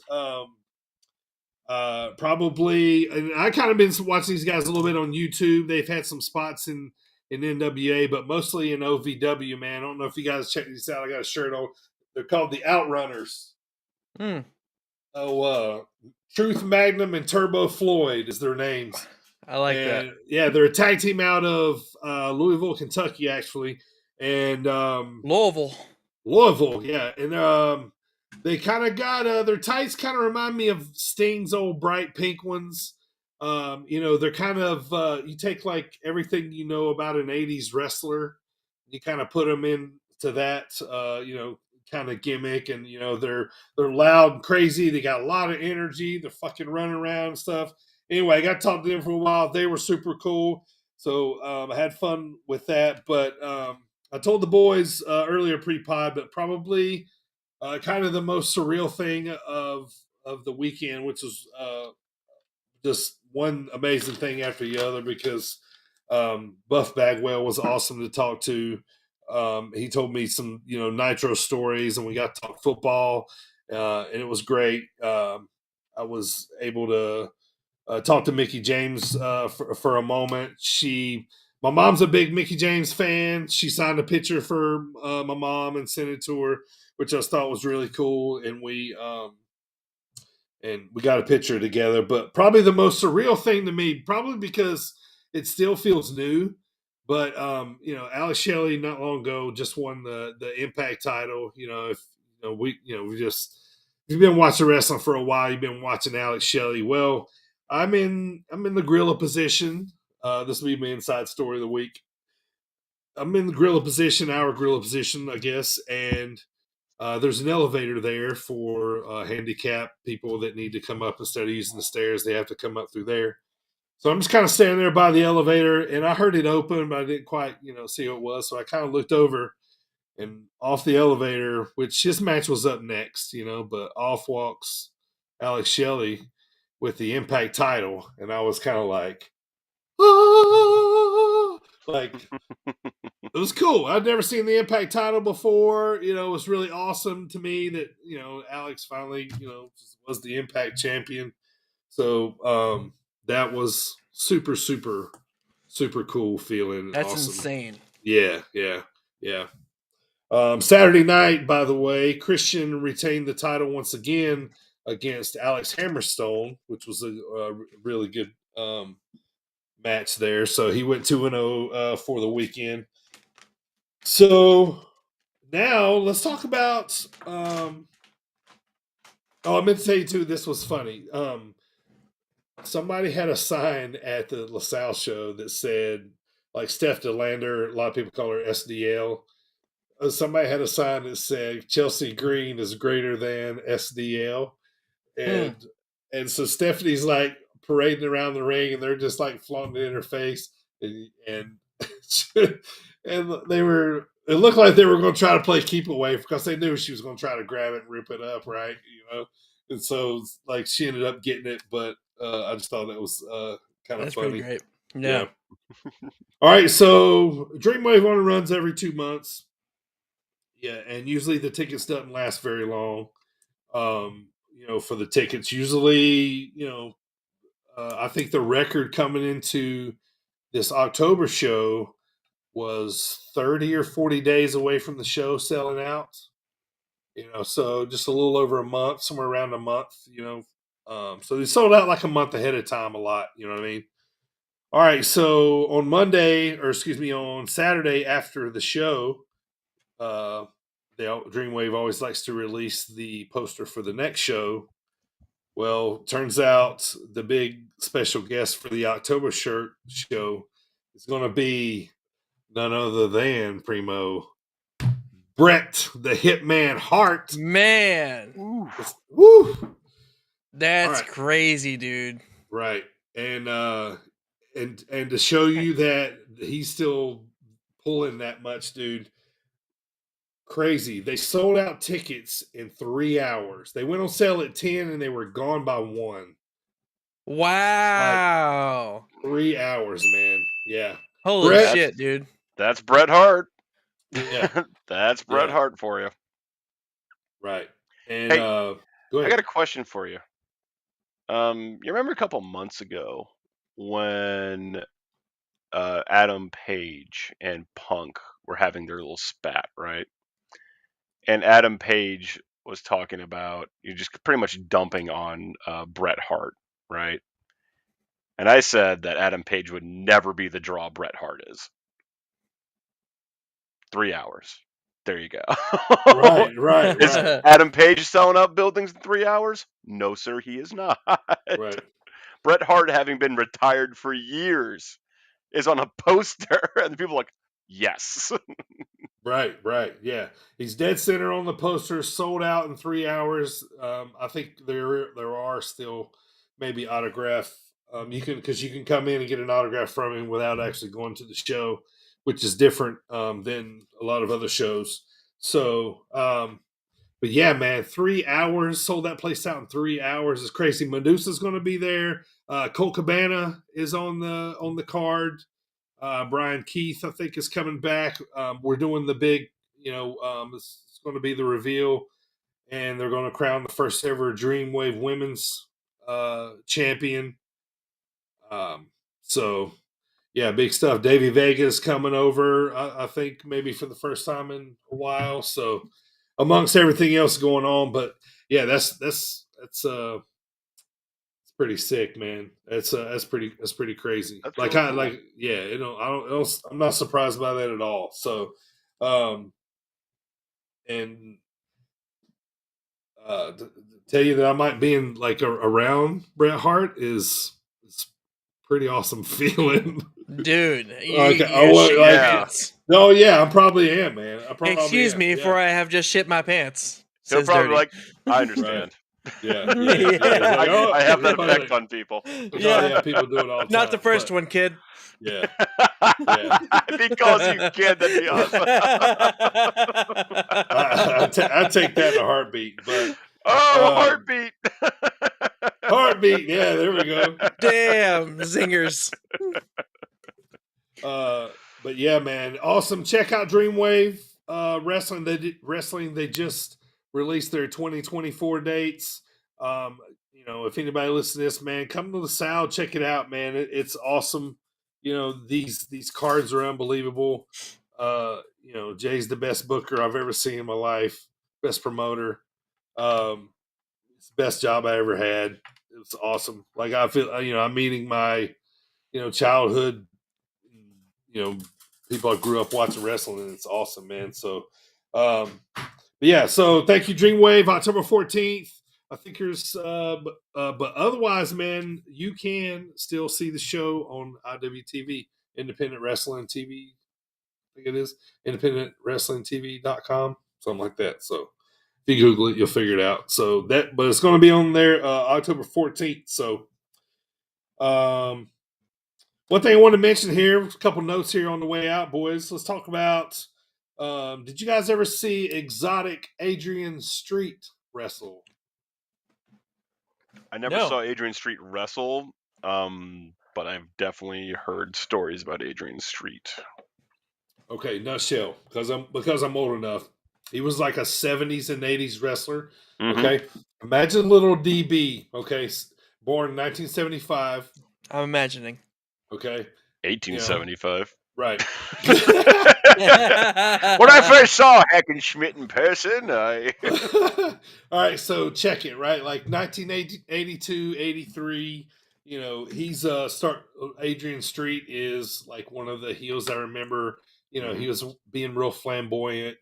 Probably, and I kind of been watching these guys a little bit on YouTube. They've had some spots in NWA, but mostly in OVW, man. I don't know if you guys check these out. I got a shirt on. They're called the Outrunners. Truth Magnum and Turbo Floyd is their names. I like that. And yeah, they're a tag team out of Louisville, Kentucky, actually. And Louisville, yeah. And they kind of got their tights kind of remind me of Sting's old bright pink ones. They're kind of you take like everything you know about an 80s wrestler, you kind of put them into that kind of gimmick, and they're loud and crazy, they got a lot of energy, they're fucking running around and stuff. Anyway, I got to talk to them for a while. They were super cool. So I had fun with that. But I told the boys earlier pre-pod, but probably kind of the most surreal thing of the weekend, which was just one amazing thing after the other, because Buff Bagwell was awesome to talk to. He told me some Nitro stories, and we got to talk football, and it was great. I was able to talk to Mickey James for a moment. My mom's a big Mickey James fan. She signed a picture for my mom and sent it to her, which I thought was really cool. And we got a picture together. But probably the most surreal thing to me, probably because it still feels new, but Alex Shelley not long ago just won the Impact title. If you've been watching wrestling for a while, you've been watching Alex Shelley. Well, I'm in the gorilla position. This will be my inside story of the week. I'm in the gorilla position, our gorilla position, I guess, and there's an elevator there for handicapped people that need to come up instead of using the stairs. They have to come up through there. So I'm just kind of standing there by the elevator, and I heard it open, but I didn't quite, see who it was. So I kind of looked over, and off the elevator, which his match was up next, but off walks Alex Shelley with the Impact title, and I was kind of like, ah! Like, it was cool. I'd never seen the Impact title before. It was really awesome to me that Alex finally was the Impact champion. So that was super super super cool feeling. That's awesome. insane. Yeah. Saturday night, by the way, Christian retained the title once again against Alex Hammerstone, which was a really good match there. So he went 2-0 for the weekend. So now let's talk about. I meant to tell you too. This was funny. Somebody had a sign at the LaSalle show that said, like, Steph DeLander. A lot of people call her SDL. Somebody had a sign that said Chelsea Green is greater than SDL, and so Stephanie's like parading around the ring, and they're just like flaunting it in her face, and they were. It looked like they were going to try to play keep away because they knew she was going to try to grab it and rip it up, right? And so like she ended up getting it, but I just thought that was kind of funny. Pretty great. Yeah. All right, so Dreamwave only runs every 2 months. Yeah, and usually the tickets doesn't last very long. For the tickets, usually, I think the record coming into this October show was 30 or 40 days away from the show selling out. So just a little over a month, somewhere around a month. So they sold out like a month ahead of time a lot. You know what I mean? All right, so on Saturday after the show, Dreamwave always likes to release the poster for the next show. Well, turns out the big special guest for the October show is going to be none other than Primo Bret the Hitman Hart. Man, woo! That's crazy, dude. Right, and to show you that he's still pulling that much, dude. Crazy. They sold out tickets in 3 hours. They went on sale at 10 and they were gone by 1. Wow. Like 3 hours, man. Yeah. Holy shit, dude. That's Bret Hart. Yeah. That's Bret Hart for you. Right. And hey, go ahead. I got a question for you. You remember a couple months ago when Adam Page and Punk were having their little spat, right? And Adam Page was talking about you just pretty much dumping on Bret Hart, right? And I said that Adam Page would never be the draw Bret Hart is. 3 hours. There you go. Right. Is Adam Page selling up buildings in 3 hours? No, sir, he is not. Right. Bret Hart, having been retired for years, is on a poster, and people are like, yes. Right. Yeah, he's dead center on the poster. Sold out in 3 hours. I think there are still maybe autograph. You can come in and get an autograph from him without actually going to the show, which is different than a lot of other shows. So, but yeah, man, 3 hours, sold that place out in 3 hours. It's crazy. Medusa's going to be there. Colt Cabana is on the card. Brian Keith, I think, is coming back. We're doing the big, it's going to be the reveal, and they're going to crown the first ever Dreamwave Women's champion. So, yeah, big stuff. Davey Vega's coming over, I think, maybe for the first time in a while. So, amongst everything else going on, but yeah, that's pretty sick, man. That's pretty crazy. That's Like really I cool. like yeah, I'm not surprised by that at all. So, and to tell you that I might be in like around Bret Hart is pretty awesome feeling. Dude, Like, you I want, shit like, your pants. No, yeah, I probably am, man. I probably Excuse am, me, yeah. for I have just shit my pants. He'll Says probably Dirty. like, I understand. Yeah. Yeah. Like, oh, I have that probably effect on people. Yeah, people do it all the time. Not the first but, one, kid. Yeah. Because you can, that'd be awesome. I take that in a heartbeat, but heartbeat. Heartbeat, yeah, there we go. Damn, zingers. But yeah, man, awesome. Check out Dreamwave Wrestling. They just released their 2024 dates. If anybody listens to this, man, come to the South, check it out, man. It's awesome. These cards are unbelievable. Jay's the best booker I've ever seen in my life, best promoter. It's the best job I ever had. It was awesome. Like, I feel, I'm meeting my, childhood, people I grew up watching wrestling, and it's awesome, man. So, but yeah, so thank you, Dreamwave, October 14th. I think there's, but otherwise, man, you can still see the show on IWTV, Independent Wrestling TV. I think it is independentwrestlingtv.com, something like that. So if you Google it, you'll figure it out. So but it's going to be on there October 14th. So, one thing I want to mention here, a couple notes here on the way out, boys. Let's talk about. Did you guys ever see Exotic Adrian Street wrestle? I never No. saw Adrian Street wrestle, but I've definitely heard stories about Adrian Street. Okay, nutshell, because I'm old enough. He was like a 70s and 80s wrestler. Mhm. Okay, imagine little DB. Okay, born in 1975. I'm imagining. Okay, 1875. right. When I first saw Hackenschmidt in person, All right, so check it, right? Like 1982, 83, he's Adrian Street is like one of the heels I remember. He was being real flamboyant,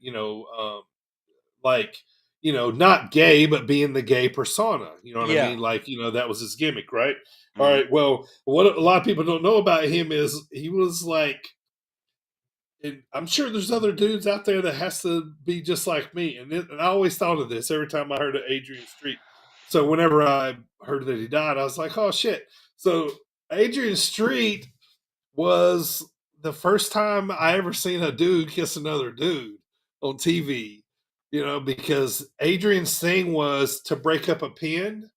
not gay, but being the gay persona. You know what I mean? Like, that was his gimmick, right? All right. Well, what a lot of people don't know about him is he was like, and I'm sure there's other dudes out there that has to be just like me. And I always thought of this every time I heard of Adrian Street. So whenever I heard that he died, I was like, oh shit. So Adrian Street was the first time I ever seen a dude kiss another dude on TV, because Adrian's thing was to break up a pin.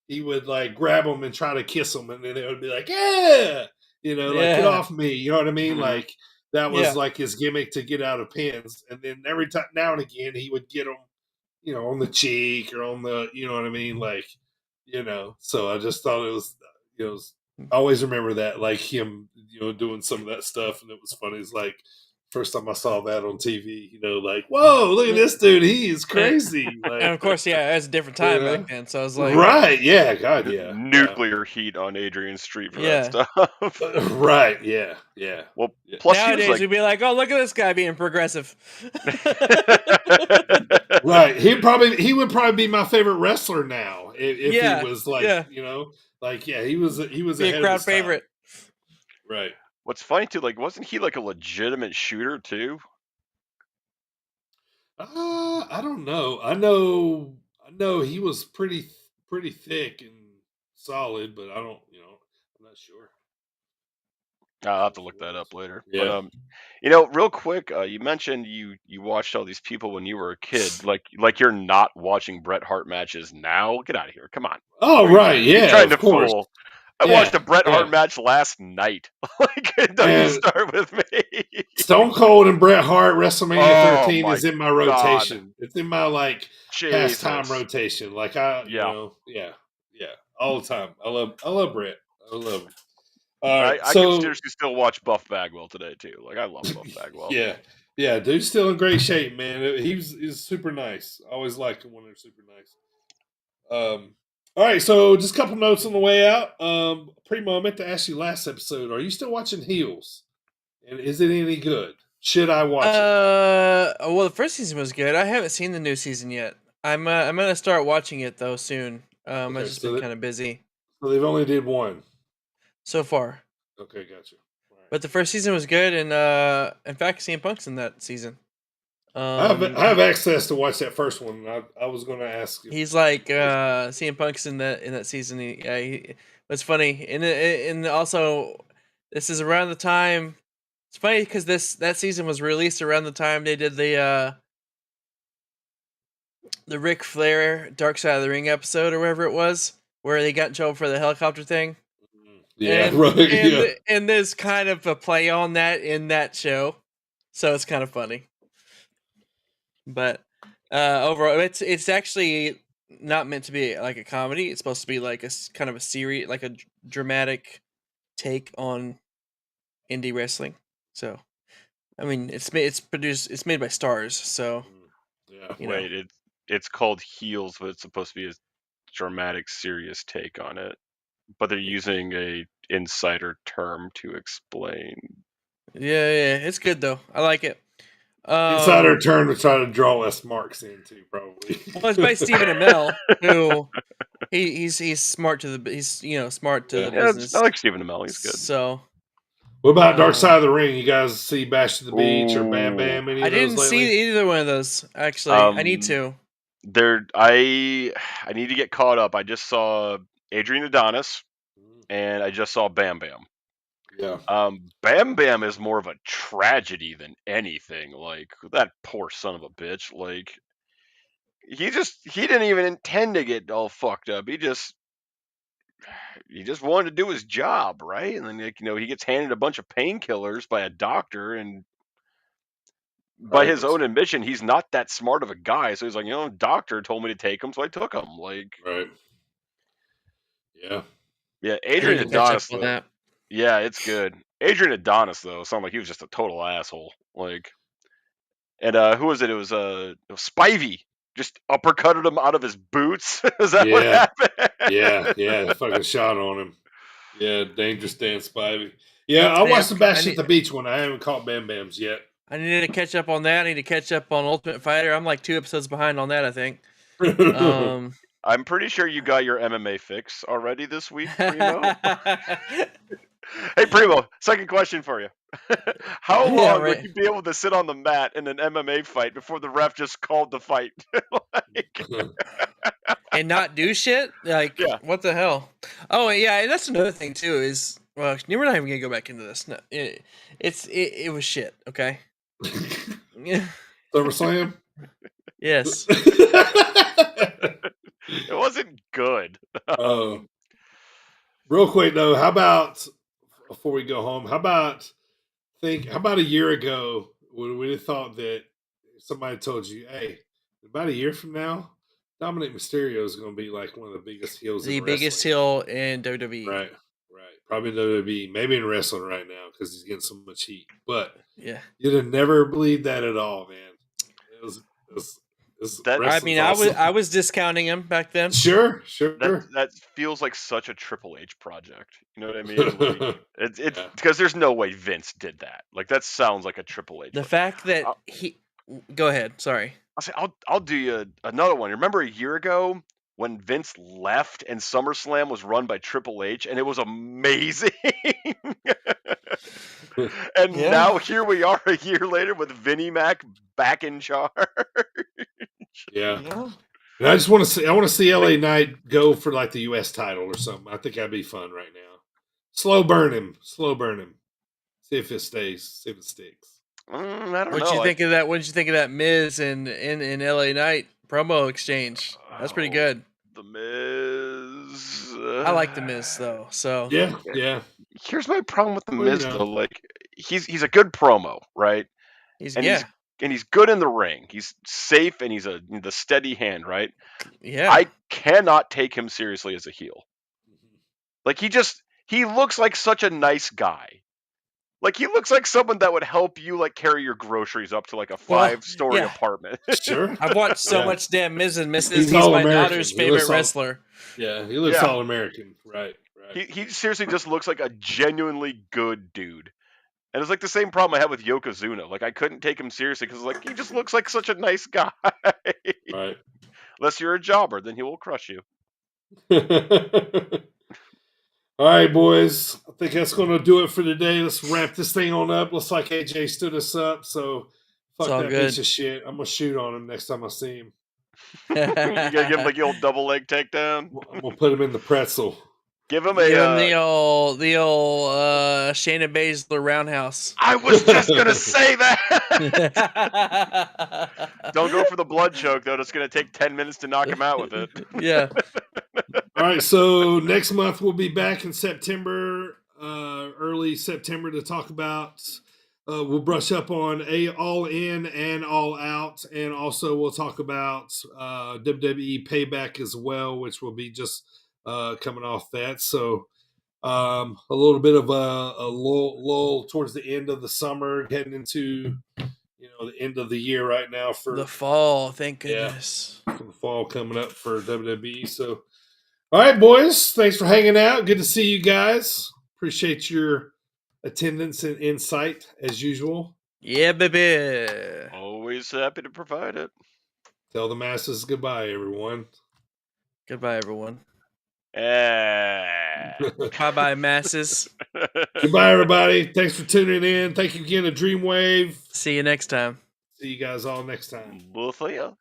He would like grab them and try to kiss them, and then it would be like, yeah, like, get off me. You know what I mean? Mhm. Like, that was like his gimmick to get out of pins. And then every time, now and again, he would get them, on the cheek or on the, you know what I mean? Like, so I just thought it was, I always remember that, like him, doing some of that stuff. And it was funny. It's like first time I saw that on TV. You know, like, whoa, look at this dude. He is crazy. And Like, of course, yeah, it was a different time back then. So I was like, right? Yeah, God, yeah, Nuclear heat on Adrian Street for that yeah. stuff. right. Yeah, yeah. Well, Yeah. plus he was Nowadays, like, we'd be like, oh, look at this guy being progressive. Right. He would probably be my favorite wrestler now if he Yeah, was like, yeah. you know, like yeah, he was Be ahead a of crowd his time. favorite. Right. what's funny too, like, wasn't he like a legitimate shooter too? I don't know. I know he was pretty thick and solid, but I don't, you know, I'm not sure. I'll have to If he look that was. up later. But Yeah. real quick, you mentioned you watched all these people when you were a kid. Like you're not watching Bret Hart matches now. Get out of here! Come on. Oh, Are you, right. you Yeah, trying of to course. fool? I watched Yeah. a Bret Yeah. Hart match last night. Like, don't you And start with me. Stone Cold and Bret Hart WrestleMania Oh 13 my is in my God, rotation. It's in my like pastime Jesus. rotation. Like Yeah, yeah, all the time. I love Bret. I love him. All right, I could so seriously still watch Buff Bagwell today too. Like, I love Buff Bagwell. yeah, dude's still in great shape, man. He's super nice. I always like him when they're super nice. All right, so just a couple notes on the way out. Primo, I meant to ask you last episode. Are you still watching Heels? And is it any good? Should I watch it? Well, the first season was good. I haven't seen the new season yet. I'm gonna start watching it though soon. I've Okay, just been kind of busy so they've only did one. so far, Okay, gotcha. All right. but the first season was good, and in fact, CM Punk's in that season. I have access to watch that first one. I was going to ask. He's like CM Punk's in that season. It's funny, and also this is around the time. It's funny because that season was released around the time they did the Ric Flair Dark Side of the Ring episode or whatever it was, where they got in trouble for the helicopter thing. Yeah, And right. Yeah. and there's kind of a play on that in that show, so it's kind of funny. But overall, it's actually not meant to be like a comedy. It's supposed to be like kind of a series, like a dramatic take on indie wrestling. So, I mean, it's made by Stars. So, Yeah. you know. Wait, it's called Heels, but it's supposed to be a dramatic, serious take on it. But they're using a insider term to explain. Yeah, it's good though. I like it. Insider turn to try to draw us marks into probably. Well, it's by Stephen Amell, who he's smart to the smart to Yeah. the Yeah, business. I like Stephen Amell. He's good. So, What about Dark Side of the Ring? You guys see Bash to the Beach or Bam Ooh. Bam? Any I of those didn't lately? see either one of those actually. I need to. I need to get caught up. I just saw Adrian Adonis, and I just saw Bam Bam. Yeah. Bam Bam is more of a tragedy than anything. Like, that poor son of a bitch. Like, he didn't even intend to get all fucked up. He just wanted to do his job, right? And then, like, he gets handed a bunch of painkillers by a doctor, and by his own admission, he's not that smart of a guy. So he's like, doctor told me to take him, so I took him. Like, Right. Yeah. yeah, I need Adrian to catch up Adonis on though. that. Yeah, it's good. Adrian Adonis though sounded like he was just a total asshole. Like, and who was it? It was Spivey. Just uppercutted him out of his boots. Is that what Yeah. happened? Yeah. Fucking shot on him. Yeah, Dangerous Dan Spivey. Yeah, I Hey, watched the Bash I at the Beach one. I haven't caught Bam Bam's yet. I need to catch up on that. I need to catch up on Ultimate Fighter. I'm like 2 episodes behind on that, I think. I'm pretty sure you got your MMA fix already this week, Primo. Hey, Primo, second question for you. How long Yeah, would right. you be able to sit on the mat in an MMA fight before the ref just called the fight? Like, And not do shit? Like, Yeah. what the hell? Oh, yeah, and that's another thing, too, is, well, we're not even going to go back into this. No, it was shit, okay? SummerSlam? Yes. It wasn't good. Real quick though, how about before we go home? How about a year ago when we thought that somebody told you, "Hey, about a year from now, Dominic Mysterio is going to be like one of the biggest heels The in biggest wrestling." heel in WWE. Right. Probably WWE, maybe in wrestling right now because he's getting so much heat. But Yeah. you'd have never believed that at all, man. It was That- I mean, I was discounting him back then. Sure. That feels like such a Triple H project. You know what I mean? Like, it's Yeah. because there's no way Vince did that. Like that sounds like a Triple H. The fact that I'll- he. Go ahead. Sorry. I'll say I'll do you another one. Remember a year ago when Vince left and SummerSlam was run by Triple H and it was amazing. And Yeah. now here we are a year later with Vinnie Mac back in charge. Yeah. Yeah. And I just want to see LA Knight go for like the US title or something. I think that'd be fun right now. Slow burn him. See if it stays. See if it sticks. I don't know. What'd you think of that? What did you think of that Miz and in LA Knight promo exchange? That's pretty good. The Miz. I like the Miz though. So Yeah. Here's my problem with the Well, you Miz know. though. Like he's a good promo, right? he's And yeah. he's good in the ring. He's safe and he's the steady hand, right? Yeah. I cannot take him seriously as a heel. Like he looks like such a nice guy. Like he looks like someone that would help you like carry your groceries up to like a 5-story yeah. apartment. Sure. I've watched so Yeah. much damn Miz and Mrs. He's He's my all-American. daughter's He favorite looks all- wrestler. Yeah. He looks Yeah. all American. Right. He seriously just looks like a genuinely good dude. And it's like the same problem I had with Yokozuna. Like I couldn't take him seriously because like he just looks like such a nice guy. Right. Unless you're a jobber, then he will crush you. All right, boys. I think that's going to do it for today. Let's wrap this thing on up. Looks like AJ stood us up, so fuck It's all that good. piece of shit. I'm gonna shoot on him next time I see him. You gotta give him like the old double leg takedown. I'm gonna put him in the pretzel. Give him Give him a. the old Shayna Baszler roundhouse. I was just gonna say that. Don't go for the blood choke though. It's gonna take 10 minutes to knock him out with it. Yeah. All right, so next month we'll be back in September, early September, to talk about. We'll brush up on All In and All Out, and also we'll talk about WWE Payback as well, which will be just coming off that. So a little bit of a lull towards the end of the summer, getting into the end of the year right now for The fall, thank Yeah. goodness. for the fall coming up for WWE. So, all right, boys, thanks for hanging out. Good to see you guys. Appreciate your attendance and insight as usual. Yeah, baby. Always happy to provide it. Tell the masses goodbye, everyone. Goodbye, everyone. Eh. Bye-bye, masses. Goodbye, everybody. Thanks for tuning in. Thank you again to Dreamwave. See you next time. See you guys all next time. We'll see ya.